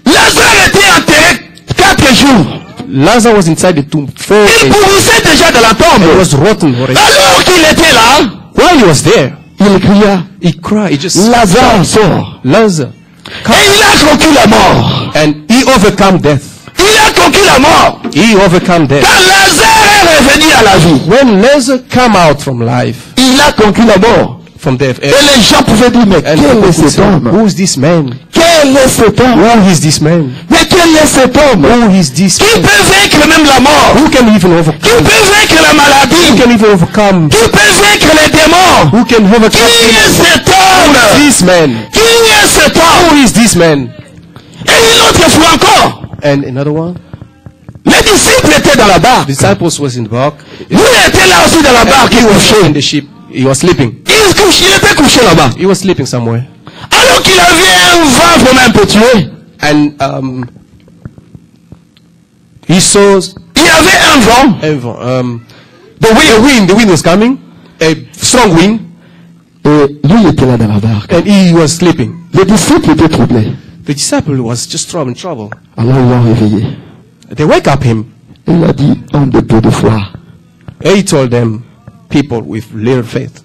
Lazare était enterré 4 jours. Lazarus was inside the tomb 4 Il days. pourrissait déjà dans la He tombe. was rotten already. Alors qu'il était là, While he was there, il cria, he cried. He just Lazare sort. Lazarus, Et il a conquis la mort. and he overcome death. Il a conquis la mort. He overcome death. Quand Lazare est revenu à la vie, When Lazarus come out from life, il a conquis la mort. from death, Et les gens pouvaient dire, mais and quel people est would cet say, homme? who is this man? Quel est cet homme? Who is this man? Mais quel est cet homme? Who is this Qui man? peut vaincre même la mort? Who can even Qui overcome? peut vaincre la Who maladie? can even overcome? Qui peut vaincre les démons? Who can Qui overcome? est cet homme? This man. Qui est cet homme? Who is this man? Et une autre fois encore, And another one. les disciples étaient dans la barque. Disciples was in the boat. Lui était là aussi dans la barque, il He was in couchait. the ship. He was sleeping. Il était couché là-bas. He was sleeping somewhere. Alors qu'il avait un vent vraiment un peu tué. And he saw Il y avait un vent. the wind was coming, a strong wind, Et lui, il était là dans la barque. and he was sleeping. Les disciples étaient troublés. The disciple was just in trouble. Alors ils l'ont réveillé. They wake up him. Et il a dit, homme de peu de foi, He told them, people with little faith,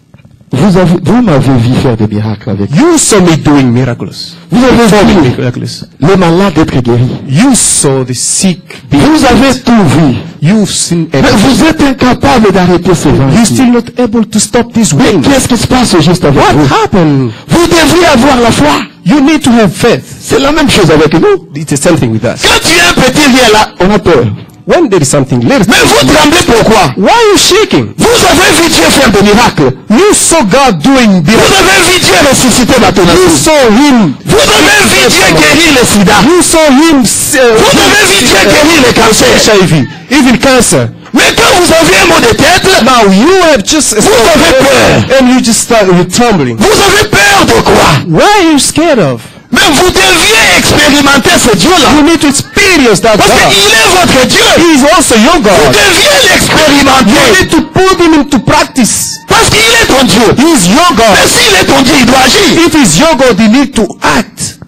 vous m'avez vu faire des miracles avec. you saw me doing miracles. Vous avez vu Miracles. les malades être guéris. You saw the sick being Vous avez tout vu. You've seen Mais everything. vous êtes incapable d'arrêter ce vent. You're still not able to stop this Mais wind. qu'est-ce qui se passe juste avec What vous? happened? Vous devriez avoir la foi. You need to have faith. C'est la même chose avec nous. It's the same thing with us. Quand tu as un petit rien là, on a peur. when there is something little, Mais vous tremblez pourquoi? why are you shaking? Vous avez vu Dieu faire des miracles. You saw God doing Vous miracles. avez vu Dieu ressusciter You Batonasi. saw him. Vous avez vu Dieu guérir le sida. You saw him. Vous avez vu Dieu guérir le cancer. HIV, even cancer. Mais quand vous avez un mot de tête, Now you have just vous avez peur. and you just start trembling. Vous avez peur de quoi? What are you scared of? Mais vous deviez expérimenter ce Dieu-là. You need to experience that Parce God. qu'il est votre Dieu. He is also your Vous God. deviez You l'expérimenter. need to put him into practice. Parce qu'il est ton Dieu. He is your God. Mais s'il est ton Dieu, il doit agir. If he's your God, you need to act.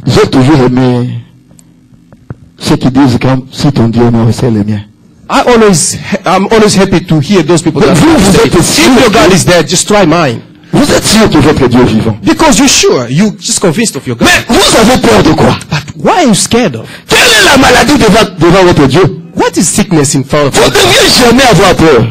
J'ai toujours aimé ceux qui disent que si ton Dieu est mort, c'est le mien. I'm always happy to hear those people that Vous say, êtes sûr if your God que- is there, just try mine. Vous êtes sûr que votre Dieu est vivant. Because you're sure, you're just convinced of your God. Mais vous avez peur de quoi? But what are you scared of? Quelle est la maladie devant votre Dieu? What is sickness in front of Vous ne you? deviez jamais avoir peur.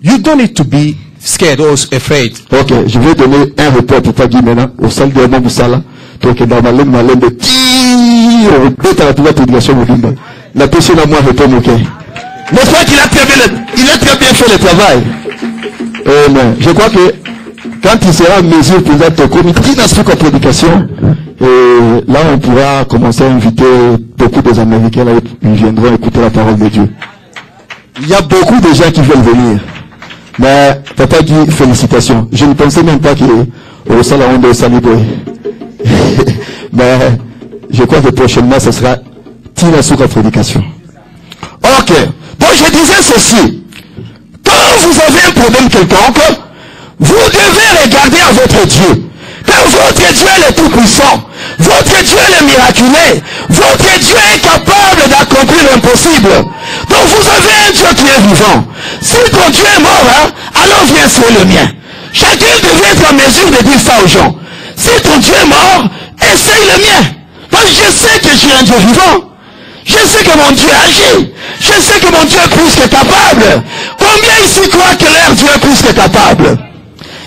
You don't need to be scared or afraid. Ok, je vais donner un report pour Pagui maintenant, au salle de Moussala. Donc, dans ma langue de tir, peut-être à la prédication Moulimba. La personne à moi répond, ok. N'est-ce pas qu'il a très bien fait le travail? Mais je crois que quand il sera en mesure pour être comité dans cette prédication, là on pourra commencer à inviter beaucoup des Américains, là ils viendront écouter la parole de Dieu. Il y a beaucoup de gens qui veulent venir. Mais Papa Guy, félicitations. Je ne pensais même pas qu'au salon de Saliboy. Mais je crois que prochainement ce sera Tina Souka prédication. Ok. Donc je disais ceci. Quand vous avez un problème quelconque, vous devez regarder à votre Dieu. Car votre Dieu est le tout-puissant. Votre Dieu est le miraculé. Votre Dieu est capable d'accomplir l'impossible. Donc vous avez un Dieu qui est vivant. Si ton Dieu est mort, hein, alors viens sur le mien. Chacun devait être en mesure de dire ça aux gens. Si ton Dieu est mort, essaye le mien. Parce que je sais que j'ai un Dieu vivant. Je sais que mon Dieu agit. Je sais que mon Dieu est plus que capable. Combien ici croient que leur Dieu est plus que capable?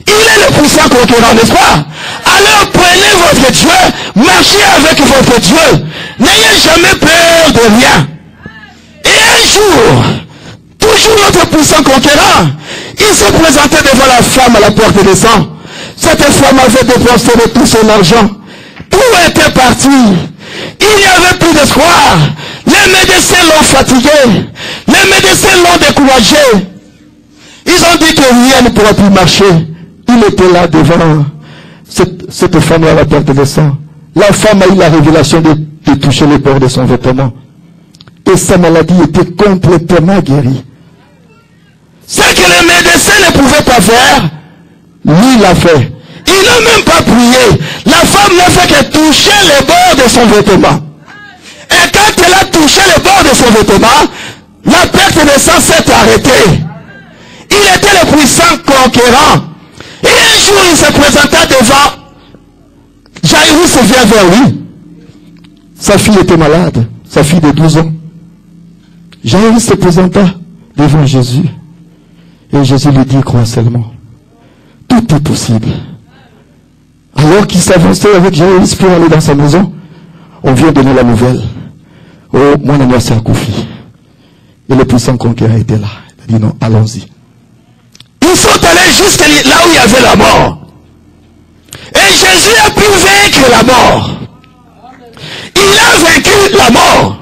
Il est le puissant conquérant, n'est-ce pas? Alors prenez votre Dieu, marchez avec votre Dieu. N'ayez jamais peur de rien. Et un jour, toujours notre puissant conquérant, il se présentait devant la femme à la porte des sangs. Cette femme avait dépensé de tout son argent. Tout était parti. Il n'y avait plus d'espoir. Les médecins l'ont fatigué. Les médecins l'ont découragé. Ils ont dit que rien ne pourra plus marcher. Il était là devant cette femme à la porte des sangs. La femme a eu la révélation de toucher les bords de son vêtement. Et sa maladie était complètement guérie. Ce que les médecins ne pouvaient pas faire, lui l'a fait. Il n'a même pas prié. La femme n'a fait que toucher les bords de son vêtement. Et quand elle a touché les bords de son vêtement, la perte de sang s'est arrêtée. Il était le puissant conquérant. Et un jour, il se présenta devant Jairus vient vers lui. Sa fille était malade, sa fille de 12 ans. Jairus se présenta devant Jésus. Et Jésus lui dit, crois seulement. Tout est possible. Alors qu'il s'avançait avec Jairus pour aller dans sa maison, on vient donner la nouvelle. Oh, mon anniversaire a Koufi. Et le puissant conquérant était là. Il a dit non, allons-y. Ils sont allés jusque là où il y avait la mort. Et Jésus a pu vaincre la mort. Il a vaincu la mort.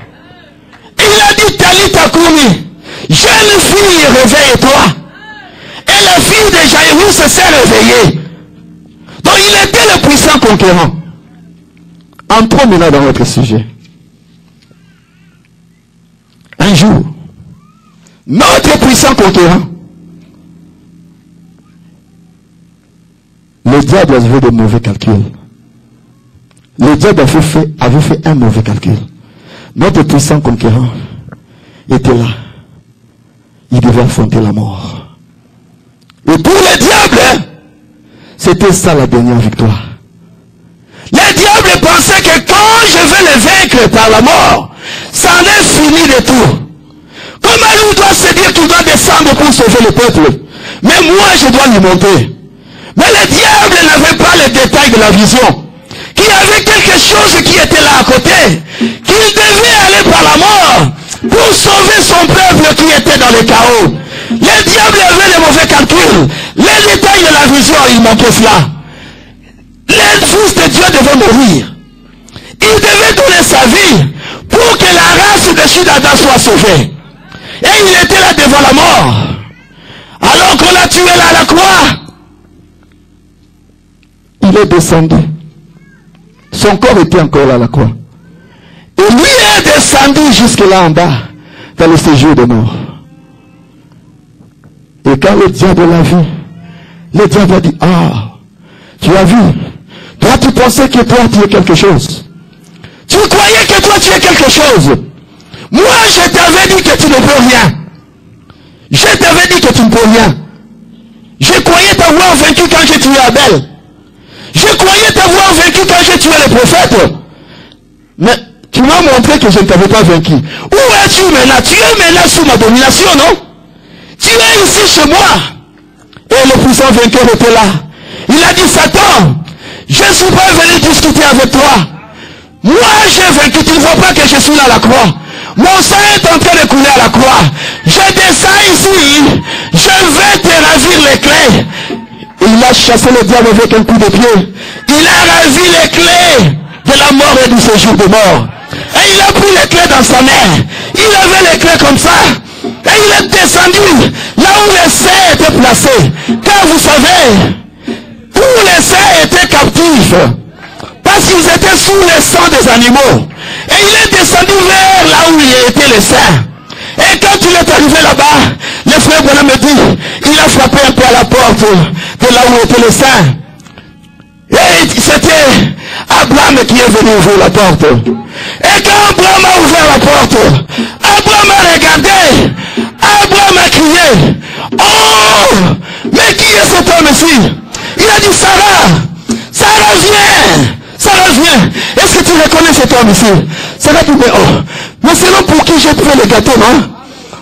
Il a dit Talita Koumi, jeune fille, réveille-toi. Et la fille de Jairus s'est réveillée. Donc il était le puissant conquérant. Entrons maintenant dans notre sujet. Un jour, notre puissant conquérant, le diable avait fait de mauvais calculs. Le diable avait fait un mauvais calcul. Notre puissant conquérant était là. Il devait affronter la mort. Et pour le diable, c'était ça la dernière victoire. Le diable pensait que quand je vais le vaincre par la mort, ça en est fini de tout. Comment lui doit se dire qu'il doit descendre pour sauver le peuple? Mais moi je dois lui monter. Mais le diable n'avait pas les détails de la vision. Qu'il y avait quelque chose qui était là à côté. qu'il devait aller par la mort pour sauver son peuple qui était dans le chaos. Les diables avaient les mauvais calculs. Les détails de la vision, il manquait cela. Les fils de Dieu devaient mourir. Il devait donner sa vie pour que la race de Judas soit sauvée. Et il était là devant la mort. Alors qu'on l'a tué là à la croix, il est descendu. Son corps était encore là à la croix. Et lui est descendu jusque là en bas, dans le séjour de mort. Et quand le diable l'a vu, le diable a dit, ah, tu as vu, toi tu pensais que toi tu es quelque chose. Tu croyais que toi tu es quelque chose. Moi je t'avais dit que tu ne peux rien. Je t'avais dit que tu ne peux rien. Je croyais t'avoir vaincu quand j'ai tué Abel. Je croyais t'avoir vaincu quand j'ai tué le prophète. Mais tu m'as montré que je ne t'avais pas vaincu. Où es-tu maintenant? Tu es maintenant sous ma domination, non? Tu es ici chez moi. Et le puissant vainqueur était là. Il a dit, Satan, je ne suis pas venu discuter avec toi. Moi j'ai vaincu. Tu ne vois pas que je suis là à la croix. Mon sang est en train de couler à la croix. Je descends ici. Je vais te ravir les clés. Et il a chassé le diable avec un coup de pied. Il a ravi les clés de la mort et du séjour de mort. Et il a pris les clés dans sa main. Il avait les clés comme ça. Et il est descendu là où les saints étaient placés. Car vous savez, tous les saints étaient captifs. Parce qu'ils étaient sous le sang des animaux. Et il est descendu vers là où il était le saint. Et quand il est arrivé là-bas, le frère Branham me dit, il a frappé un peu à la porte de là où était le saint. Et c'était Abraham qui est venu ouvrir la porte. Et quand Abraham a ouvert la porte, Abraham a regardé, Abraham a crié, oh, mais qui est cet homme ici? Il a dit, Sarah viens. Sarah viens. Est-ce que tu reconnais cet homme ici? Sarah dit, mais c'est l'homme pour qui j'ai fait le gâteau, non?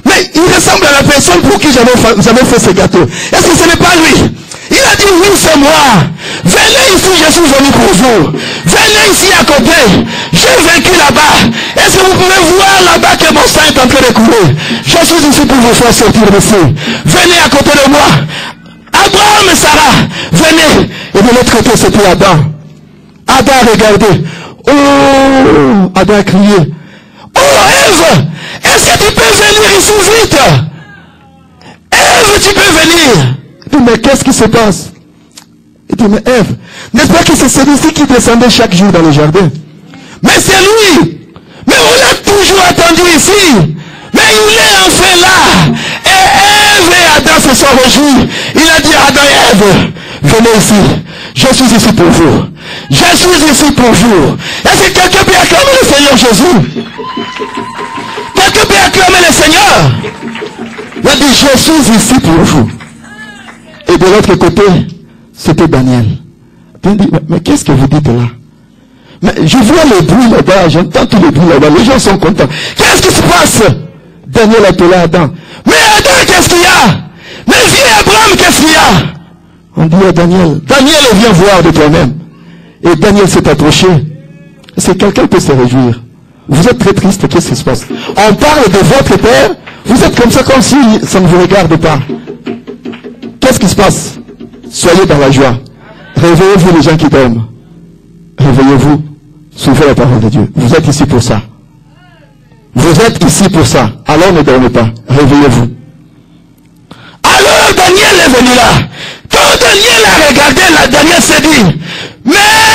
Mais il ressemble à la personne pour qui j'avais fait ce gâteau. Est-ce que ce n'est pas lui? Il a dit, oui, c'est moi. Venez ici, je suis venu pour vous. Venez ici à côté. J'ai vaincu là-bas. Est-ce que vous pouvez voir là-bas que mon sang est en train de couler? Je suis ici pour vous faire sortir d'ici. Venez à côté de moi. Abraham et Sarah, venez. Et de l'autre côté, c'était Adam. Adam a regardé. Oh, Adam a crié. Oh, Ève, est-ce que tu peux venir ici vite? Ève, tu peux venir. Il dit, mais qu'est-ce qui se passe? Il dit, mais Ève, n'est-ce pas que c'est celui-ci qui descendait chaque jour dans le jardin? Mais c'est lui. Mais on l'a toujours attendu ici. Mais il est enfin là. Et Ève et Adam se sont réjouis. Il a dit à Adam et Ève, venez ici. Je suis ici pour vous. Je suis ici pour vous. Est-ce que quelqu'un peut acclamer le Seigneur Jésus? Quelqu'un peut acclamer le Seigneur? Il a dit, je suis ici pour vous. Et de l'autre côté, c'était Daniel. Il dit, mais qu'est-ce que vous dites là? Mais je vois le bruit là-bas, j'entends tout le bruit là-bas, les gens sont contents. Qu'est-ce qui se passe? Daniel appela Adam. Mais Adam, qu'est-ce qu'il y a? Mais viens Abraham, qu'est-ce qu'il y a? On dit à Daniel, Daniel, viens voir de toi-même. Et Daniel s'est approché. Est-ce que quelqu'un peut se réjouir? Vous êtes très triste, qu'est-ce qui se passe? On parle de votre père, vous êtes comme si ça ne vous regarde pas. Qu'est-ce qui se passe? Soyez dans la joie. Réveillez-vous les gens qui dorment. Réveillez-vous. Suivez la parole de Dieu. Vous êtes ici pour ça. Vous êtes ici pour ça. Alors ne dormez pas. Réveillez-vous. Alors Daniel est venu là. Quand Daniel a regardé là, Daniel s'est dit, mais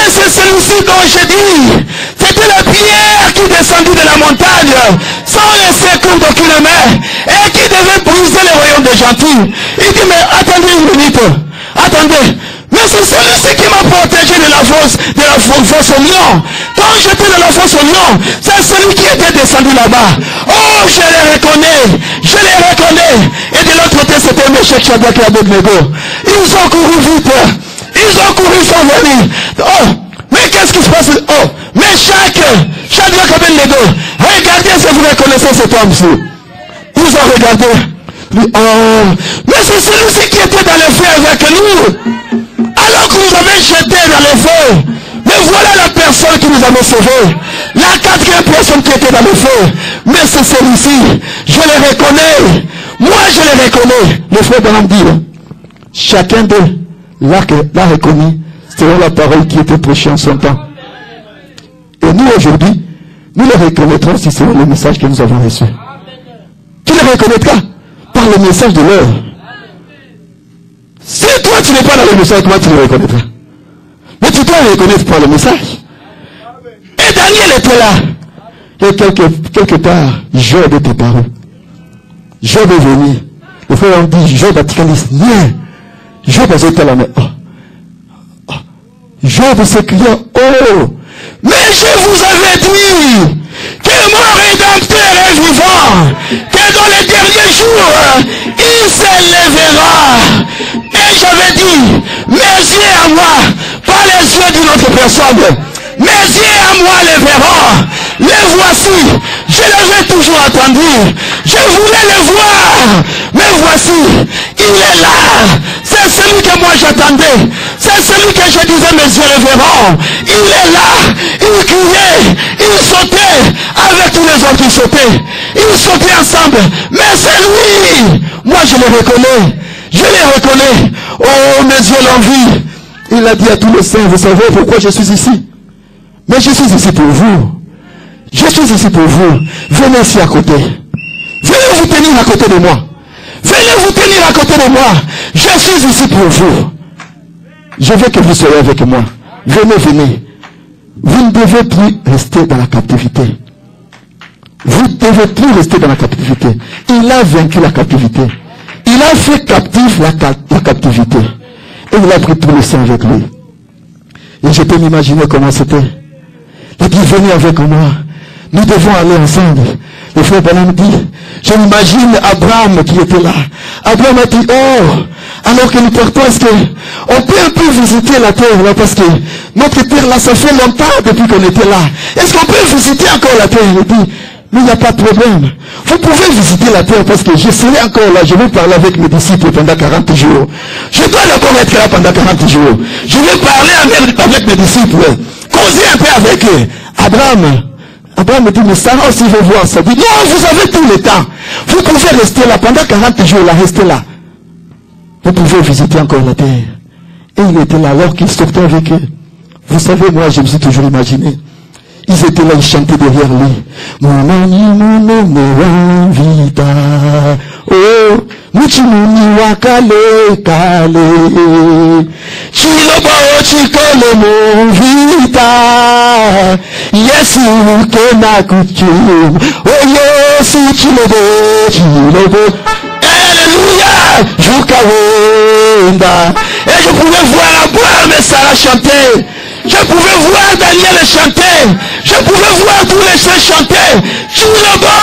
c'est celui-ci dont j'ai dit. C'était la pierre qui descendit de la montagne sans laisser cours d'aucune main et qui devait briser le royaume des gentils. Il dit, mais attendez une minute. Attendez. Mais c'est celui-ci qui m'a protégé de la fosse au lion. Quand j'étais dans la fosse au lion, c'est celui qui était descendu là-bas. Oh, je les reconnais. Je les reconnais. Et de l'autre côté, c'était Meshach, Shadrach et Abednego. Ils ont couru vite. Ils ont couru, ils sont venus. Oh, mais qu'est-ce qui se passe? Oh, Meshach, Shadrach et Abednego. Regardez si vous reconnaissez cet homme-ci. Ils ont regardé. Oh, mais c'est celui-ci qui était dans le feu avec nous. Alors que nous avons jeté dans le feu. Mais voilà la personne qui nous avait sauvés. La quatrième personne qui était dans le feu, mais c'est celui-ci. Je le reconnais. Moi, je le reconnais. Le frère Branham dit, chacun d'eux l'a reconnu selon la parole qui était prêchée en son temps. Et nous, aujourd'hui, nous le reconnaîtrons si c'est le message que nous avons reçu. Tu le reconnaîtras par le message de l'heure. Si toi, tu n'es pas dans le message, comment tu le reconnaîtras? Mais tu dois le reconnaître par le message. Et Daniel était là. Et quelque part, Job était paru. Job est venu. Le frère on dit, Job a tiré les Job a jeté la main. Job s'écria, oh, mais je vous avais dit que mon rédempteur est vivant, que dans les derniers jours, il s'élèvera. Et j'avais dit, mes yeux à moi, pas les yeux d'une autre personne. Mes yeux à moi les verront. Les voici. Je les ai toujours attendus. Je voulais les voir. Mais voici. Il est là. C'est celui que moi j'attendais. C'est celui que je disais mes yeux les verront. Il est là. Il criait. Il sautait. Avec tous les autres qui sautaient. Ils sautaient ensemble. Mais c'est lui. Moi je le reconnais. Je le reconnais. Oh, mes yeux l'ont vu. Il a dit à tous les saints, vous savez pourquoi je suis ici? Mais je suis ici pour vous. Je suis ici pour vous. Venez ici à côté. Venez vous tenir à côté de moi. Venez vous tenir à côté de moi. Je suis ici pour vous. Je veux que vous soyez avec moi. Venez, venez. Vous ne devez plus rester dans la captivité. Vous ne devez plus rester dans la captivité. Il a vaincu la captivité. Il a fait captif la captivité. Et il a pris tous les saints avec lui. Et je peux m'imaginer comment c'était. Il dit, venez avec moi. Nous devons aller ensemble. Le frère Branham dit, je m'imagine Abraham qui était là. Abraham a dit, oh, alors que nous partons, est-ce qu'on peut un peu visiter la terre là, parce que notre terre là, ça fait longtemps depuis qu'on était là. Est-ce qu'on peut visiter encore la terre? Il dit, mais il n'y a pas de problème. Vous pouvez visiter la terre parce que je serai encore là. Je vais parler avec mes disciples pendant 40 jours. Je dois d'abord être là pendant 40 jours. Je vais parler avec mes disciples. Causer un peu avec eux. Abraham me dit, mais Sarah aussi veut voir ça. Il dit, non, vous avez tout le temps. Vous pouvez rester là pendant 40 jours, là, restez là. Vous pouvez visiter encore la terre. Et il était là alors qu'il sortait avec eux. Vous savez, moi, je me suis toujours imaginé. Ils étaient là, ils chantaient derrière lui. Mon ami, mon homme, vita. Oh, muchimuni wakale, kale. Chilobo, chikole, mon vita. Yesu, kena kuchum. Oh, Yesu, chilobo. Alléluia. Jukawenda. Et je pouvais voir Abraham et Sarah chanter. Je pouvais voir Daniel chanter. Je pouvais voir tous les saints chanter. Chilobo.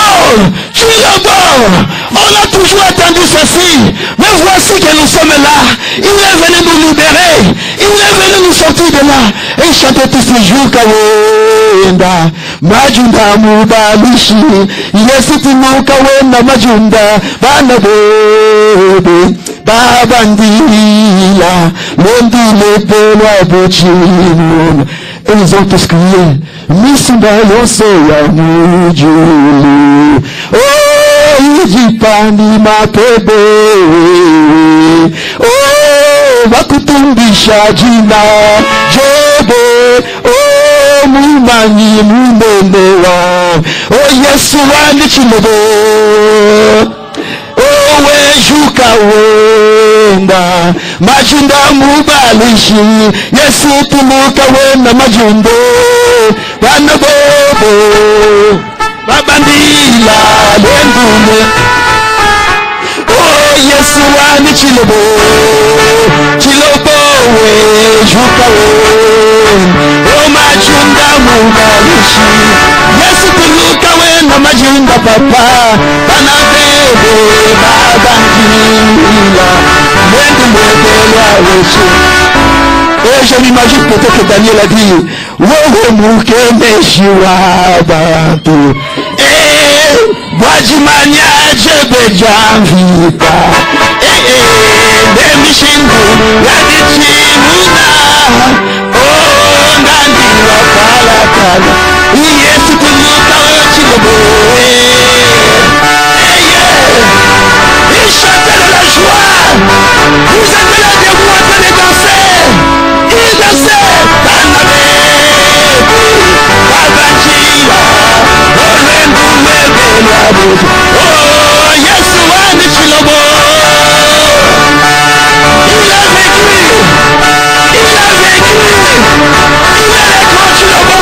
On a toujours attendu ceci. Mais voici que nous sommes là. Il est venu nous libérer. Il est venu nous sortir de là. Et il chantait tous ces jours. Kawenda. Majunda mubalishi. Yesu timu kawenda majunda. Banabebe. Babandila. Londile pelwa bochimum. Et ils ont tous crié. Misunda yonso ya mujulu. Oh, ijipani mapebe. Oh, wakutumbisha jina. Jobe. Oh, mumanyi mumenewa. Oh, Yesu wani chilobo. Oh, wejuka wenda. Majunda mubalishi. Yesu tumuka wenda majundo. Wana bobo. Babandila lendule. Oh, Yesu wani chilobo. Chilobo wejuka wenda. Oh, majunda mubalishi. Yesu tumuka wenda majunda papa. Bana bebe babandila. Et je m'imagine peut-être que Daniel a dit Wowe muke meshiwa bantu. Wajimanya jebe janvita. Demishindu yadichimuna. Oh, nandi wakala kala. Yesu Chilobo. Il chantait de la joie. Vous êtes là debout en train de danser. Il dansait. Oh, Yeshua de Chilobo. Il a vécu. Il a vécu. Il est le grand Chilobo.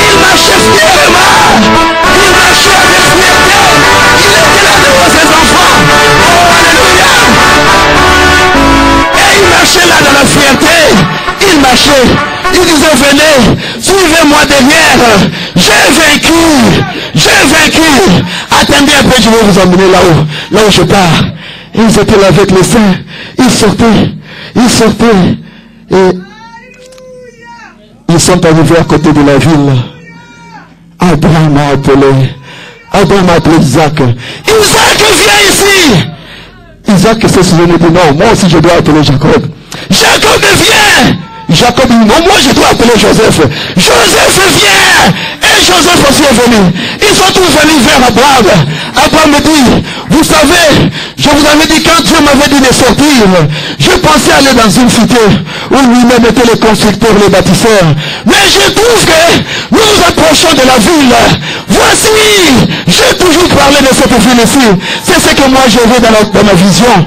Il marchait fièrement. Il marchait avec fierté. Il était là devant ses enfants. Oh, alléluia. Et il marchait là dans la fierté. Il marchait. Il disait, venez, suivez-moi derrière. J'ai vaincu. J'ai vaincu. Attendez un peu, je vais vous emmener là-haut. Là où je pars. Ils étaient là avec les saints. Ils sortaient. Ils sortaient. Et ils sont arrivés à côté de la ville. Abraham a appelé. Abraham a appelé Isaac. Isaac, viens ici. Isaac s'est souvenu dit non, moi aussi je dois appeler Jacob. Jacob, viens. Jacob dit non, moi je dois appeler Joseph. Joseph, viens. Et Joseph aussi est venu. Ils sont tous venus vers Abraham. Abraham me dit, vous savez, je vous avais dit quand Dieu m'avait dit de sortir, je pensais aller dans une cité où lui-même était le constructeur, le bâtisseur. Mais je trouve que nous nous approchons de la ville. Voici, j'ai toujours parlé de cette ville ici. C'est ce que moi j'ai vu dans ma vision.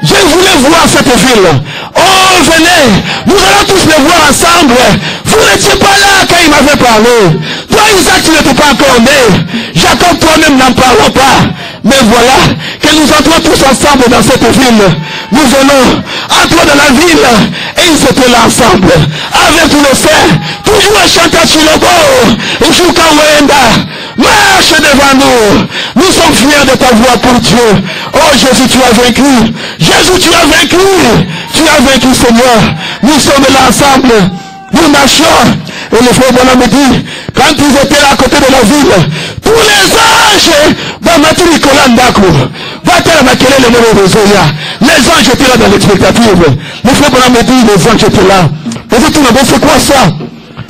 Je voulais voir cette ville. Oh, venez, nous allons tous les voir ensemble. Vous n'étiez pas là quand il m'avait parlé. Toi, Isaac, tu n'étais pas encore né. Jacob, toi-même, n'en parlons pas. Mais voilà, que nous entrons tous ensemble dans cette ville. Nous venons, entrons dans la ville, et ils étaient là ensemble, avec tous les saints, toujours à chanter Chilobo, Juka Wenda. Marche devant nous. Nous sommes fiers de ta voix pour Dieu. Oh Jésus, tu as vaincu. Jésus, tu as vaincu. Tu as vaincu, Seigneur. Nous sommes là ensemble. Nous marchons. Et le frère Bonhomme me dit, quand ils étaient là à côté de la ville, tous les anges, les anges étaient là dans l'expectative. Le frère Bonhomme me dit, les anges étaient là. Mais c'est quoi ça?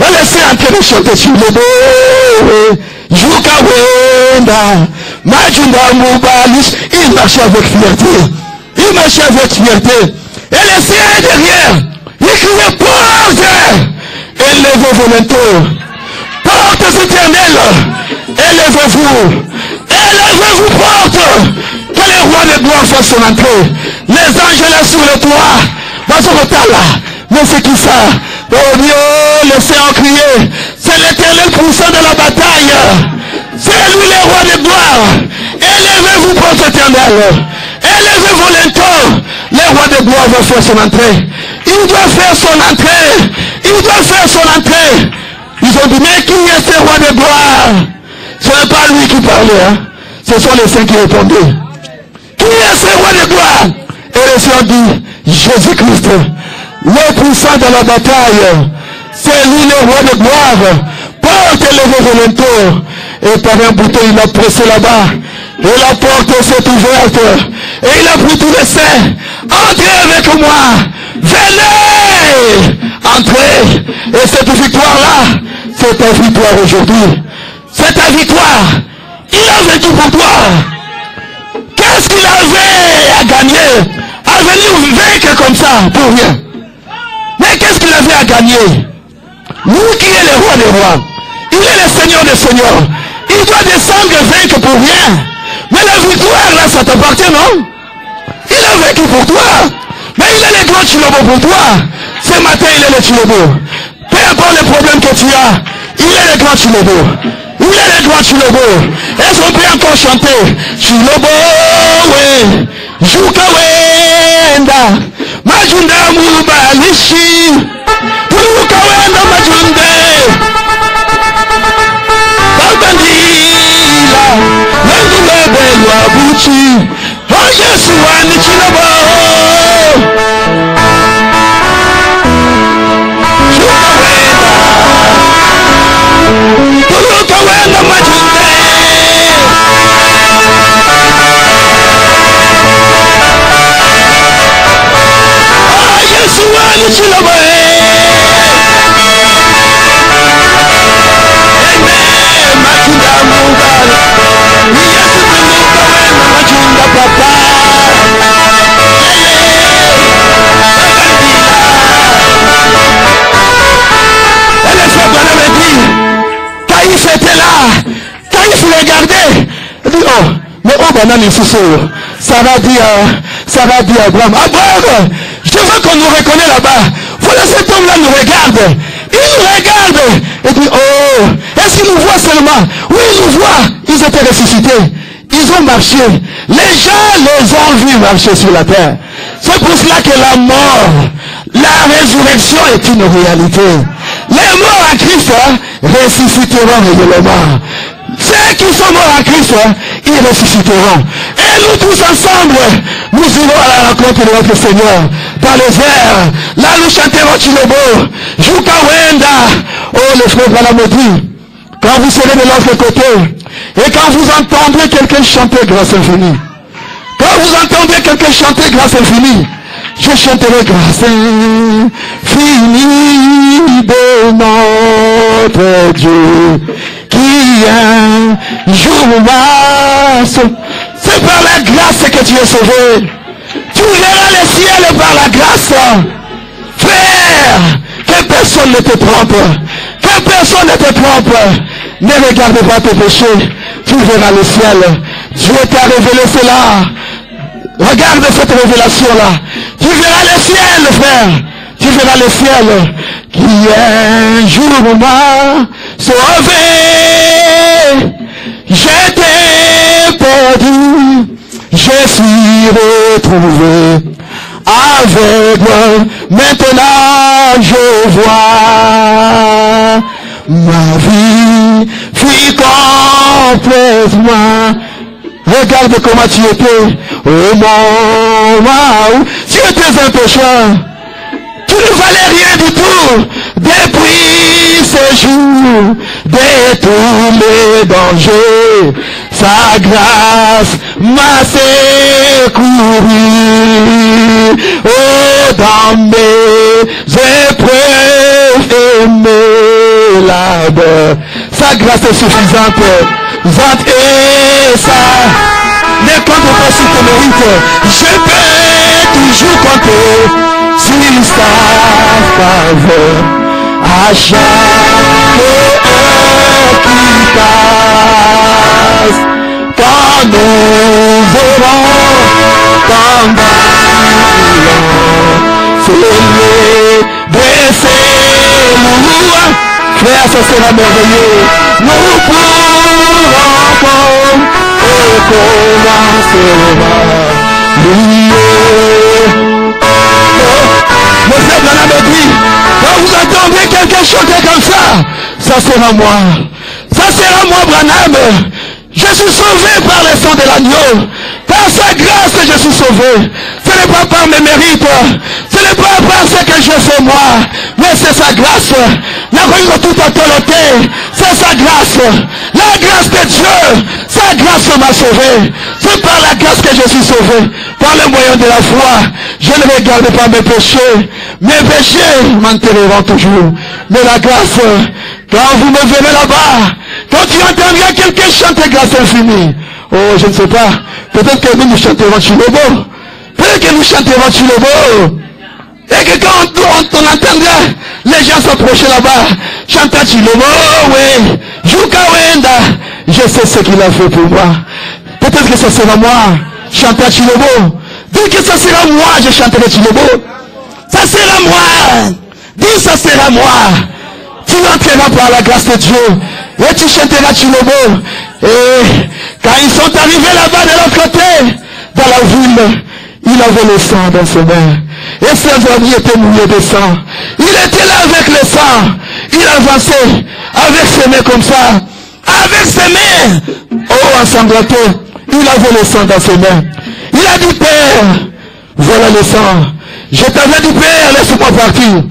Elle essaie en train de chanter sur le dos. Juka Wenda, Majunda Moubalis, il marchait avec fierté. Il marchait avec fierté. Et les siens derrière, il criait porte. Élevez vos linteaux. Portes éternelles. Élevez-vous. Élevez-vous porte. Que le roi de gloire fasse son entrée. Les anges là sur le toit. Mais c'est qui ça? Oh Dieu, les saints ont crié. C'est l'Éternel poussant de la bataille. C'est lui le roi de gloire. Élevez-vous porte éternelle. Élevez vos linteaux. Le roi de gloire va faire son entrée. Il doit faire son entrée. Il doit faire son entrée. Ils ont dit, mais qui est ce roi de gloire? Ce n'est pas lui qui parlait. Hein? Ce sont les saints qui répondaient. Qui est ce roi de gloire? Et les saints ont dit, Jésus-Christ. Le puissant de la bataille, c'est lui le roi de gloire. Portez-le vos linteaux. Et par un bouton, il a pressé là-bas. Et la porte s'est ouverte. Et il a pris tous les saints. Entrez avec moi. Venez. Entrez. Et cette victoire-là, c'est ta victoire aujourd'hui. C'est ta victoire. Il a vaincu pour toi. Qu'est-ce qu'il avait à gagner? À venir vaincre comme ça, pour rien. Mais qu'est-ce qu'il avait à gagner? Lui qui est le roi des rois, il est le seigneur des seigneurs. Il doit descendre vaincre pour rien. Mais la victoire là, ça t'appartient, non? Il a vaincu pour toi. Mais il est le grand Chilobo pour toi. Ce matin, il est le Chilobo. Peu importe les problèmes que tu as, il est le grand Chilobo. Il est le grand Chilobo. Est-ce qu'on peut encore chanter? Chilobo, oui. Juka Wenda. Majunda Mubalishi. Juka Wenda Majunde. Babandila. Wendule Belwa Buchi. Oh Yeshua ni Chilobo. Juka Wenda. Juka Wenda Majunde. Yeshua ni Chilobo. Amen. Majunda Mubalishi. Ça va dire à Abraham, Abraham, je veux qu'on nous reconnaisse là-bas. Voilà, cet homme-là nous regarde. Il nous regarde et dit, oh, est-ce qu'il nous voit seulement? Oui, il nous voit. Ils étaient ressuscités. Ils ont marché. Les gens les ont vus marcher sur la terre. C'est pour cela que la mort, la résurrection est une réalité. Les morts en Christ ressusciteront régulièrement. Ceux qui sont morts en Christ, ils ressusciteront. Et nous tous ensemble, nous irons à la rencontre de notre Seigneur. Dans les airs, là nous chanterons Chilobo, Juka Wenda. Oh, le frère Balamodi, quand vous serez de l'autre côté, et quand vous entendrez quelqu'un chanter grâce infinie, quand vous entendrez quelqu'un chanter grâce infinie, je chanterai grâce infinie de notre Dieu, qui un jour m'a sauvé. C'est par la grâce que tu es sauvé. Tu verras le ciel par la grâce. Frère, que personne ne te trompe. Que personne ne te trompe. Ne regarde pas tes péchés. Tu verras le ciel. Dieu t'a révélé cela. Regarde cette révélation-là. Tu verras le ciel, frère. Tu verras le ciel. Qui un jour m'a sauvé. J'étais perdu. Je suis retrouvé aveugle. Maintenant je vois. Ma vie fut complètement. Regarde comment tu étais au moment où tu étais un pécheur. Tu ne valais rien du tout. Depuis ce jour, de tous les dangers, sa grâce m'a secouru. Oh, dans mes épreuves et mes labeurs, sa grâce est suffisante. Et ça ne compte pas sur tes mérites. Je peux toujours compter sur sa faveur à chaque heure qui passe. Quand nous aurons s'élever, dresser nous, frère, ça sera merveilleux. Nous pourrons le frère Branham me dit, quand vous entendrez quelqu'un chanter comme ça sera moi. Ça sera moi, Branham. Je suis sauvé par le sang de l'agneau. Par sa grâce, je suis sauvé. Ce n'est pas par mes mérites. Ce n'est pas par ce que je fais moi. Mais c'est sa grâce. La rue tout à toloté. C'est sa grâce. La grâce de Dieu. Sa grâce m'a sauvé. C'est par la grâce que je suis sauvé. Par le moyen de la foi. Je ne regarde pas mes péchés. Mes péchés m'enterreront toujours. Mais la grâce, quand vous me verrez là-bas, quand tu entendras quelqu'un chanter grâce infinie, oh, je ne sais pas, peut-être que nous chanterons Chilobo. Peut-être que nous chanterons Chilobo. Et que quand on entendra les gens s'approcher là-bas, chanter Chilobo, oui, Juka Wenda, je sais ce qu'il a fait pour moi. Peut-être que ça sera moi, chanter Chilobo. Dis que ça sera moi, je chanterai Chilobo. Ça sera moi. Dis ça sera moi. Tu entreras par la grâce de Dieu. Et tu chanteras Chilobo. Et quand ils sont arrivés là-bas de l'autre côté, dans la ville, il avait le sang dans ses mains. Et ses amis étaient mouillés de sang. Il était là avec le sang. Il avançait avec ses mains comme ça. Avec ses mains. Oh, ensanglanté. Il avait le sang dans ses mains. Il a dit, Père, voilà le sang. Je t'avais dit, Père, laisse-moi partir.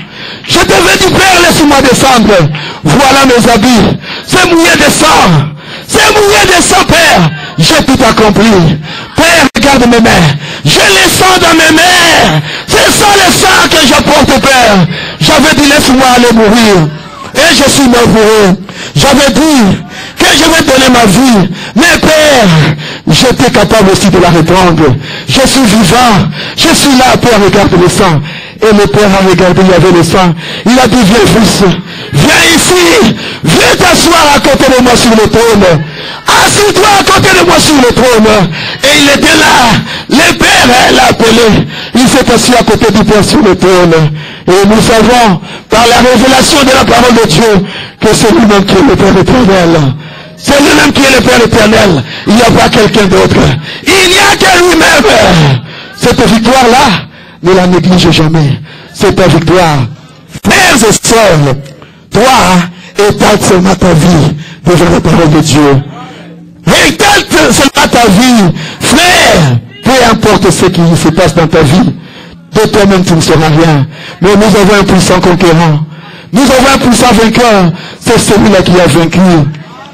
Je t'avais dit, Père, laisse-moi descendre. Voilà mes habits. C'est mouillé de sang. C'est mouillé de sang, Père. J'ai tout accompli. Père, regarde mes mains. J'ai le sang dans mes mains. C'est ça le sang que j'apporte, Père. J'avais dit, laisse-moi aller mourir. Et je suis mort pour eux. J'avais dit que je vais donner ma vie. Mais Père, j'étais capable aussi de la reprendre. Je suis vivant. Je suis là, Père, regarde le sang. Et le père a regardé, il y avait le sang. Il a dit, viens fils, viens ici, viens t'asseoir à côté de moi sur le trône. Assieds-toi à côté de moi sur le trône. Et il était là, le père l'a appelé. Il s'est assis à côté du père sur le trône. Et nous savons, par la révélation de la parole de Dieu, que c'est lui-même qui est le Père éternel. C'est lui-même qui est le Père éternel. Il n'y a pas quelqu'un d'autre. Il n'y a que lui-même. Cette victoire-là, ne la néglige jamais. C'est ta victoire. Frères et sœurs, toi, étale seulement ta vie devant la parole de Dieu. Étale seulement ta vie. Frère, peu importe ce qui se passe dans ta vie, de toi-même tu ne sauras rien. Mais nous avons un puissant conquérant. Nous avons un puissant vainqueur. C'est celui-là qui a vaincu.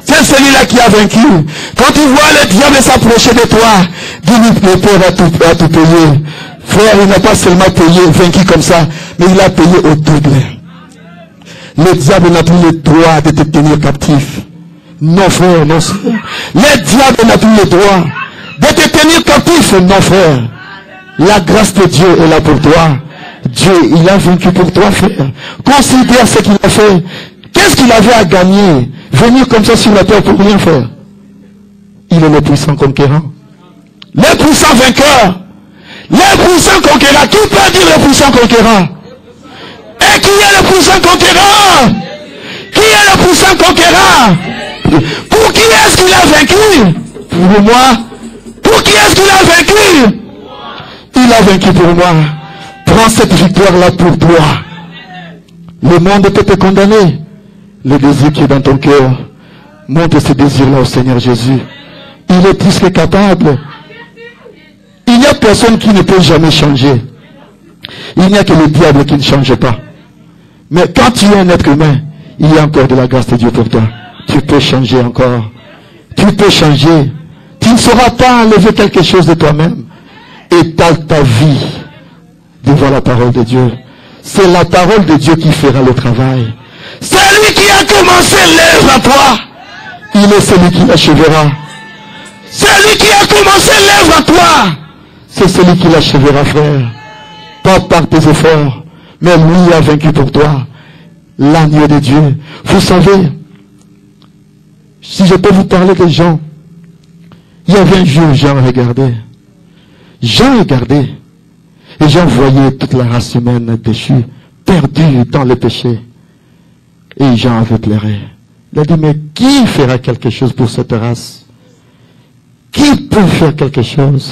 C'est celui-là qui a vaincu. Quand tu vois le diable s'approcher de toi, dis-lui que le Père a tout payé. Frère, il n'a pas seulement payé, vaincu comme ça, mais il a payé au double. Le diable n'a plus le droit de te tenir captif. Non, frère, non, frère. Le diable n'a plus le droit de te tenir captif. Non, frère. La grâce de Dieu est là pour toi. Dieu, il a vaincu pour toi, frère. Considère ce qu'il a fait. Qu'est-ce qu'il avait à gagner? Venir comme ça sur la terre pour rien faire. Il est le puissant conquérant. Le puissant vainqueur. Le puissant conquérant. Qui peut dire le puissant conquérant? Et qui est le puissant conquérant? Qui est le puissant conquérant? Pour qui est-ce qu'il a vaincu? Pour moi. Pour qui est-ce qu'il a vaincu? Il a vaincu pour moi. Prends cette victoire-là pour toi. Le monde peut te condamner. Le désir qui est dans ton cœur, montre ce désir-là au Seigneur Jésus. Il est plus que capable. Il n'y a personne qui ne peut jamais changer. Il n'y a que le diable qui ne change pas. Mais quand tu es un être humain, il y a encore de la grâce de Dieu pour toi. Tu peux changer encore. Tu peux changer. Tu ne sauras pas enlever quelque chose de toi-même. Étale ta vie devant la parole de Dieu. C'est la parole de Dieu qui fera le travail. C'est lui qui a commencé l'œuvre à toi. Il est celui qui l'achèvera. C'est lui qui a commencé l'œuvre à toi. C'est celui qui l'achèvera, frère. Pas par tes efforts, mais lui a vaincu pour toi. L'agneau de Dieu. Vous savez, si je peux vous parler de Jean, il y avait un jour, Jean regardait. Jean regardait. Et Jean voyait toute la race humaine déchue, perdue dans le péché. Et Jean avait pleuré. Il a dit, mais qui fera quelque chose pour cette race? Qui peut faire quelque chose?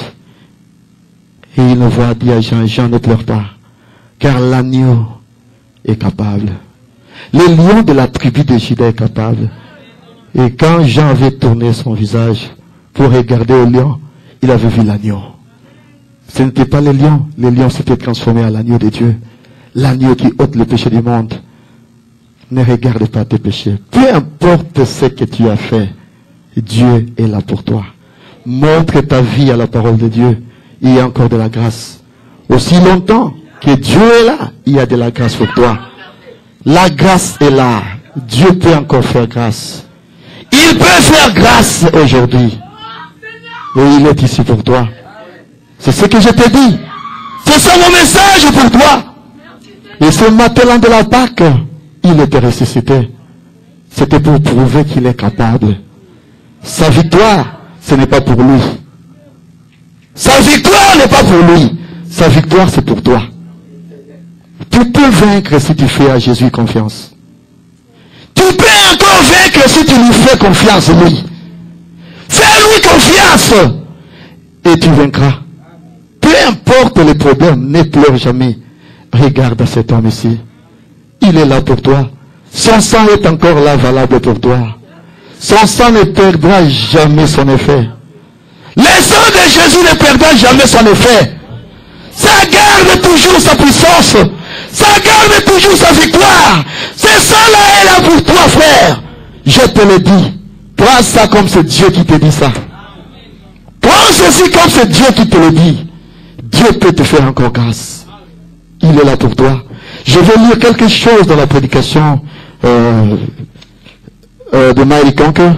Et il le voit dire à Jean, Jean ne pleure pas, car l'agneau est capable. Le lion de la tribu de Juda est capable. Et quand Jean avait tourné son visage pour regarder au lion, il avait vu l'agneau. Ce n'était pas le lion s'était transformé en l'agneau de Dieu. L'agneau qui ôte le péché du monde. Ne regarde pas tes péchés. Peu importe ce que tu as fait, Dieu est là pour toi. Montre ta vie à la parole de Dieu. Il y a encore de la grâce. Aussi longtemps que Dieu est là, il y a de la grâce pour toi. La grâce est là. Dieu peut encore faire grâce. Il peut faire grâce aujourd'hui. Et il est ici pour toi. C'est ce que je te dis. C'est ça mon message pour toi. Et ce matin de la Pâque, il était ressuscité. C'était pour prouver qu'il est capable. Sa victoire, ce n'est pas pour lui. Sa victoire n'est pas pour lui. Sa victoire, c'est pour toi. Tu peux vaincre si tu fais à Jésus confiance. Tu peux encore vaincre si tu lui fais confiance, lui. Fais-lui confiance et tu vaincras. Peu importe les problèmes, ne pleure jamais. Regarde cet homme ici. Il est là pour toi. Son sang est encore là, valable pour toi. Son sang ne perdra jamais son effet. Le sang de Jésus ne perdra jamais son effet. Ça garde toujours sa puissance. Ça garde toujours sa victoire. Ce sang-là est là pour toi, frère. Je te le dis. Prends ça comme c'est Dieu qui te dit ça. Prends ceci comme c'est Dieu qui te le dit. Dieu peut te faire encore grâce. Il est là pour toi. Je vais lire quelque chose dans la prédication de Maël Conquer,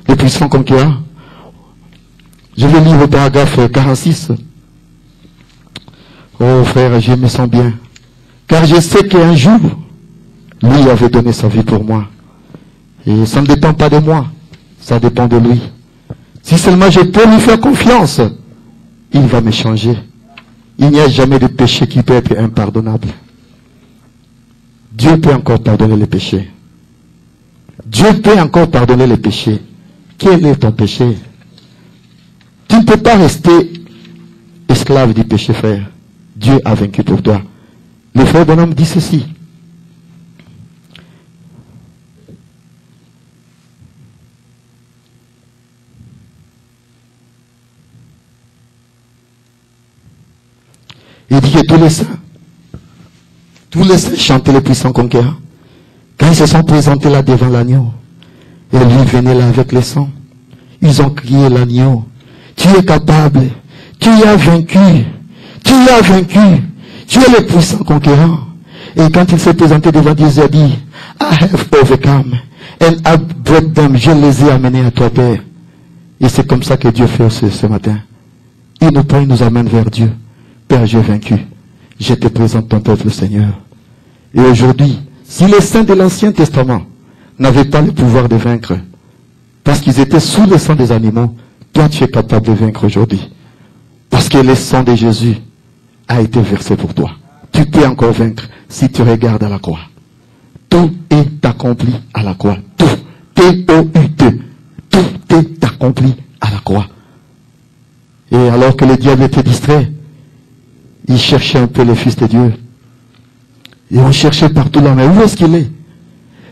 le puissant conquérant. Je vais lire au paragraphe 46. Oh frère, je me sens bien. Car je sais qu'un jour, lui avait donné sa vie pour moi. Et ça ne dépend pas de moi, ça dépend de lui. Si seulement je peux lui faire confiance, il va me changer. Il n'y a jamais de péché qui peut être impardonnable. Dieu peut encore pardonner les péchés. Dieu peut encore pardonner les péchés. Quel est ton péché? Tu ne peux pas rester esclave du péché, frère. Dieu a vaincu pour toi. Le frère Bonhomme dit ceci. Il dit que tous les saints chantaient le puissant conquérant. Quand ils se sont présentés là devant l'agneau, et lui venait là avec le sang, ils ont crié l'agneau. Tu es capable, tu as vaincu, tu as vaincu, tu es le puissant conquérant. Et quand il s'est présenté devant Dieu, il a dit, I have overcome, and I brought them, je les ai amenés à toi, Père. Et c'est comme ça que Dieu fait ce matin. Il nous prend, il nous amène vers Dieu. Père, j'ai vaincu. Je te présente ton peuple, Seigneur. Et aujourd'hui, si les saints de l'Ancien Testament n'avaient pas le pouvoir de vaincre, parce qu'ils étaient sous le sang des animaux, toi tu es capable de vaincre aujourd'hui. Parce que le sang de Jésus a été versé pour toi. Tu peux encore vaincre si tu regardes à la croix. Tout est accompli à la croix. Tout. T-O-U-T. Tout est accompli à la croix. Et alors que le diable était distrait, il cherchait un peu le Fils de Dieu. Et on cherchait partout là, mais où est-ce qu'il est?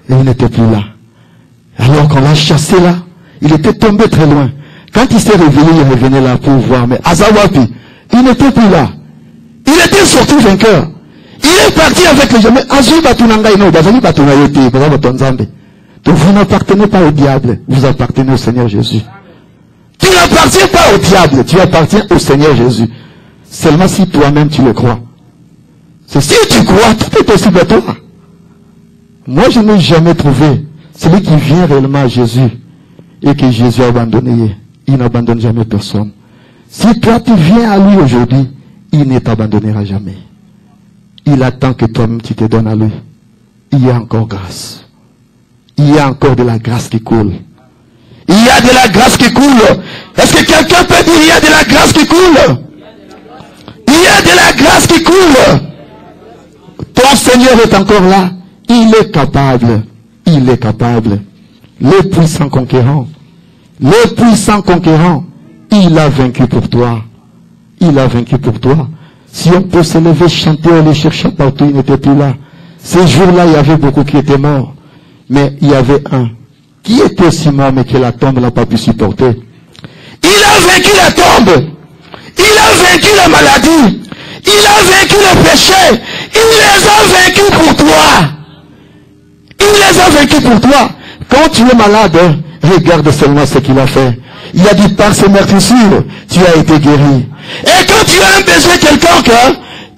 Et il n'était plus là. Alors qu'on l'a chassé là, il était tombé très loin. Quand il s'est réveillé, il revenait là pour voir, mais Azawapi, il n'était plus là. Il était sorti vainqueur. Il est parti avec les gens. Donc vous n'appartenez pas au diable, vous appartenez au Seigneur Jésus. Tu n'appartiens pas au diable, tu appartiens au Seigneur Jésus. Seulement si toi-même tu le crois. C'est si tu crois, tout est possible à toi. Moi je n'ai jamais trouvé celui qui vient réellement à Jésus et que Jésus a abandonné. Il n'abandonne jamais personne. Si toi tu viens à lui aujourd'hui, il ne t'abandonnera jamais. Il attend que toi-même tu te donnes à lui. Il y a encore grâce. Il y a encore de la grâce qui coule. Il y a de la grâce qui coule. Est-ce que quelqu'un peut dire il y a de la grâce qui coule? Il y a de la grâce qui coule. Ton Seigneur est encore là. Il est capable. Il est capable. Le puissant conquérant. Le puissant conquérant. Il a vaincu pour toi. Il a vaincu pour toi. Si on peut se lever, chanter, on le cherchait partout, il n'était plus là. Ces jours-là, il y avait beaucoup qui étaient morts. Mais il y avait un qui était aussi mort, mais que la tombe n'a pas pu supporter. Il a vaincu la tombe. Il a vaincu la maladie. Il a vaincu le péché. Il les a vaincus pour toi. Il les a vaincus pour toi. Quand tu es malade, regarde seulement ce qu'il a fait. Il a dit par ses meurtrissures, tu as été guéri. Et quand tu as un besoin quelconque,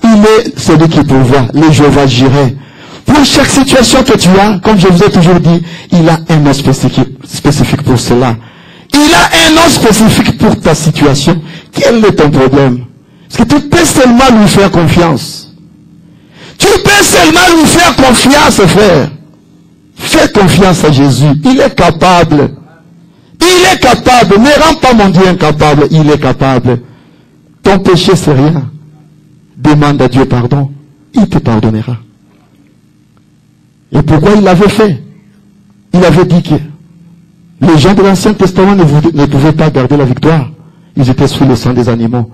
il est celui qui pourvoit. Le Jéhovah Jireh. Pour chaque situation que tu as, comme je vous ai toujours dit, il a un nom spécifique pour cela. Il a un nom spécifique pour ta situation. Quel est ton problème? Parce que tu peux seulement lui faire confiance. Tu peux seulement lui faire confiance, frère. Fais confiance à Jésus. Il est capable. Il est capable. Ne rends pas mon Dieu incapable. Il est capable. Ton péché, c'est rien. Demande à Dieu pardon. Il te pardonnera. Et pourquoi il l'avait fait? Il avait dit que les gens de l'Ancien Testament ne pouvaient pas garder la victoire. Ils étaient sous le sang des animaux.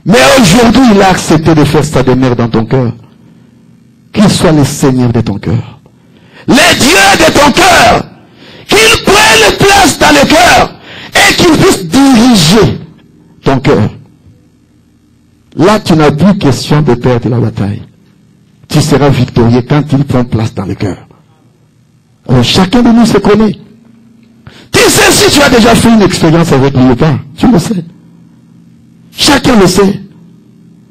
Mais aujourd'hui, il a accepté de faire sa demeure dans ton cœur. Qu'il soit le Seigneur de ton cœur. Le Dieu de ton cœur. Qu'il prenne place dans le cœur. Et qu'il puisse diriger ton cœur. Là, tu n'as plus question de perdre la bataille. Tu seras victorieux quand il prend place dans le cœur. Alors, chacun de nous se connaît. Tu sais si tu as déjà fait une expérience avec lui ou pas. Tu le sais. Chacun le sait.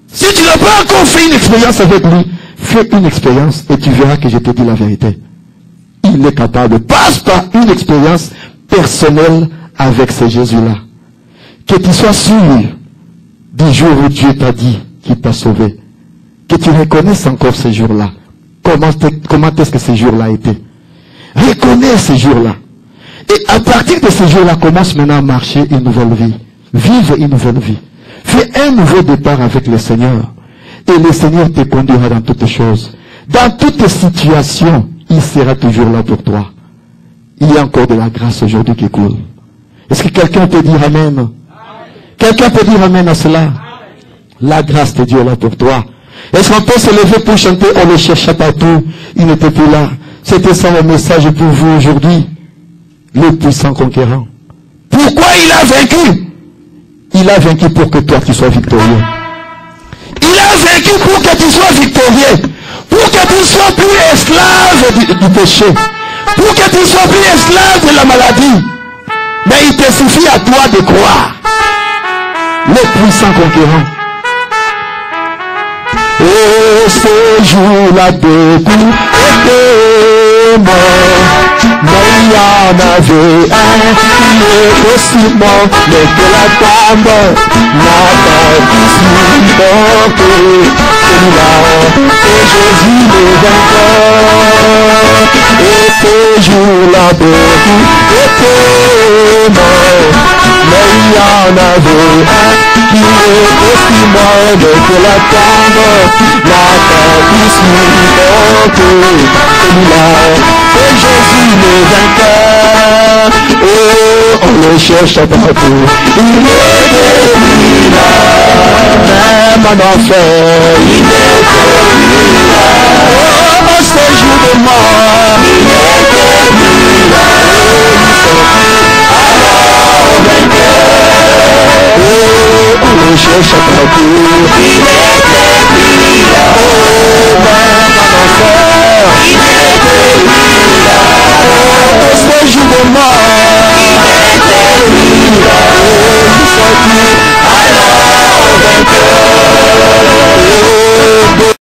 Si tu n'as pas encore fait une expérience avec lui, fais une expérience et tu verras que je te dis la vérité. Il est capable. Passe par une expérience personnelle avec ce Jésus-là. Que tu sois sûr du jour où Dieu t'a dit qu'il t'a sauvé. que tu reconnaisses encore ce jour-là. Comment est-ce que ce jour-là a été? Reconnais ce jour-là. Et à partir de ce jour-là, commence maintenant à marcher une nouvelle vie. Vive une nouvelle vie. Fais un nouveau départ avec le Seigneur. Et le Seigneur te conduira dans toutes choses. Dans toutes situations, il sera toujours là pour toi. Il y a encore de la grâce aujourd'hui qui coule. Est-ce que quelqu'un peut dire Amen? Quelqu'un peut dire Amen à cela? La grâce de Dieu est là pour toi. Est-ce qu'on peut se lever pour chanter? On le cherchait partout. Il n'était plus là. C'était ça le message pour vous aujourd'hui. Le puissant conquérant. Pourquoi il a vaincu? Il a vaincu pour que toi tu sois victorieux. Il a vaincu pour que tu sois victorieux. Pour que tu sois plus esclave du péché. Pour que tu sois plus esclave de la maladie. Mais il te suffit à toi de croire. Le puissant conquérant. Et ce jour-là, beaucoup étaient morts. Mais il y en avait un qui est aussi mort, mais que la tombe n'a pas pu supporter. Celui-là, c'est Jésus le vainqueur. Et ce jour-là, beaucoup étaient morts. Mais il y en avait un qui est aussi mort, mais que la tombe n'a pas pu supporter. Celui-là, c'est Jésus le vainqueur. Oh, on le cherche partout. Il est celui-là, même en enfer. Il est celui-là. Oh, ce jour de mort. Il est celui-là. Alors vainqueur. Oh, on le cherche partout. Il est celui-là. Oh, même en enfer. Il est celui-là. Ce jour de mort.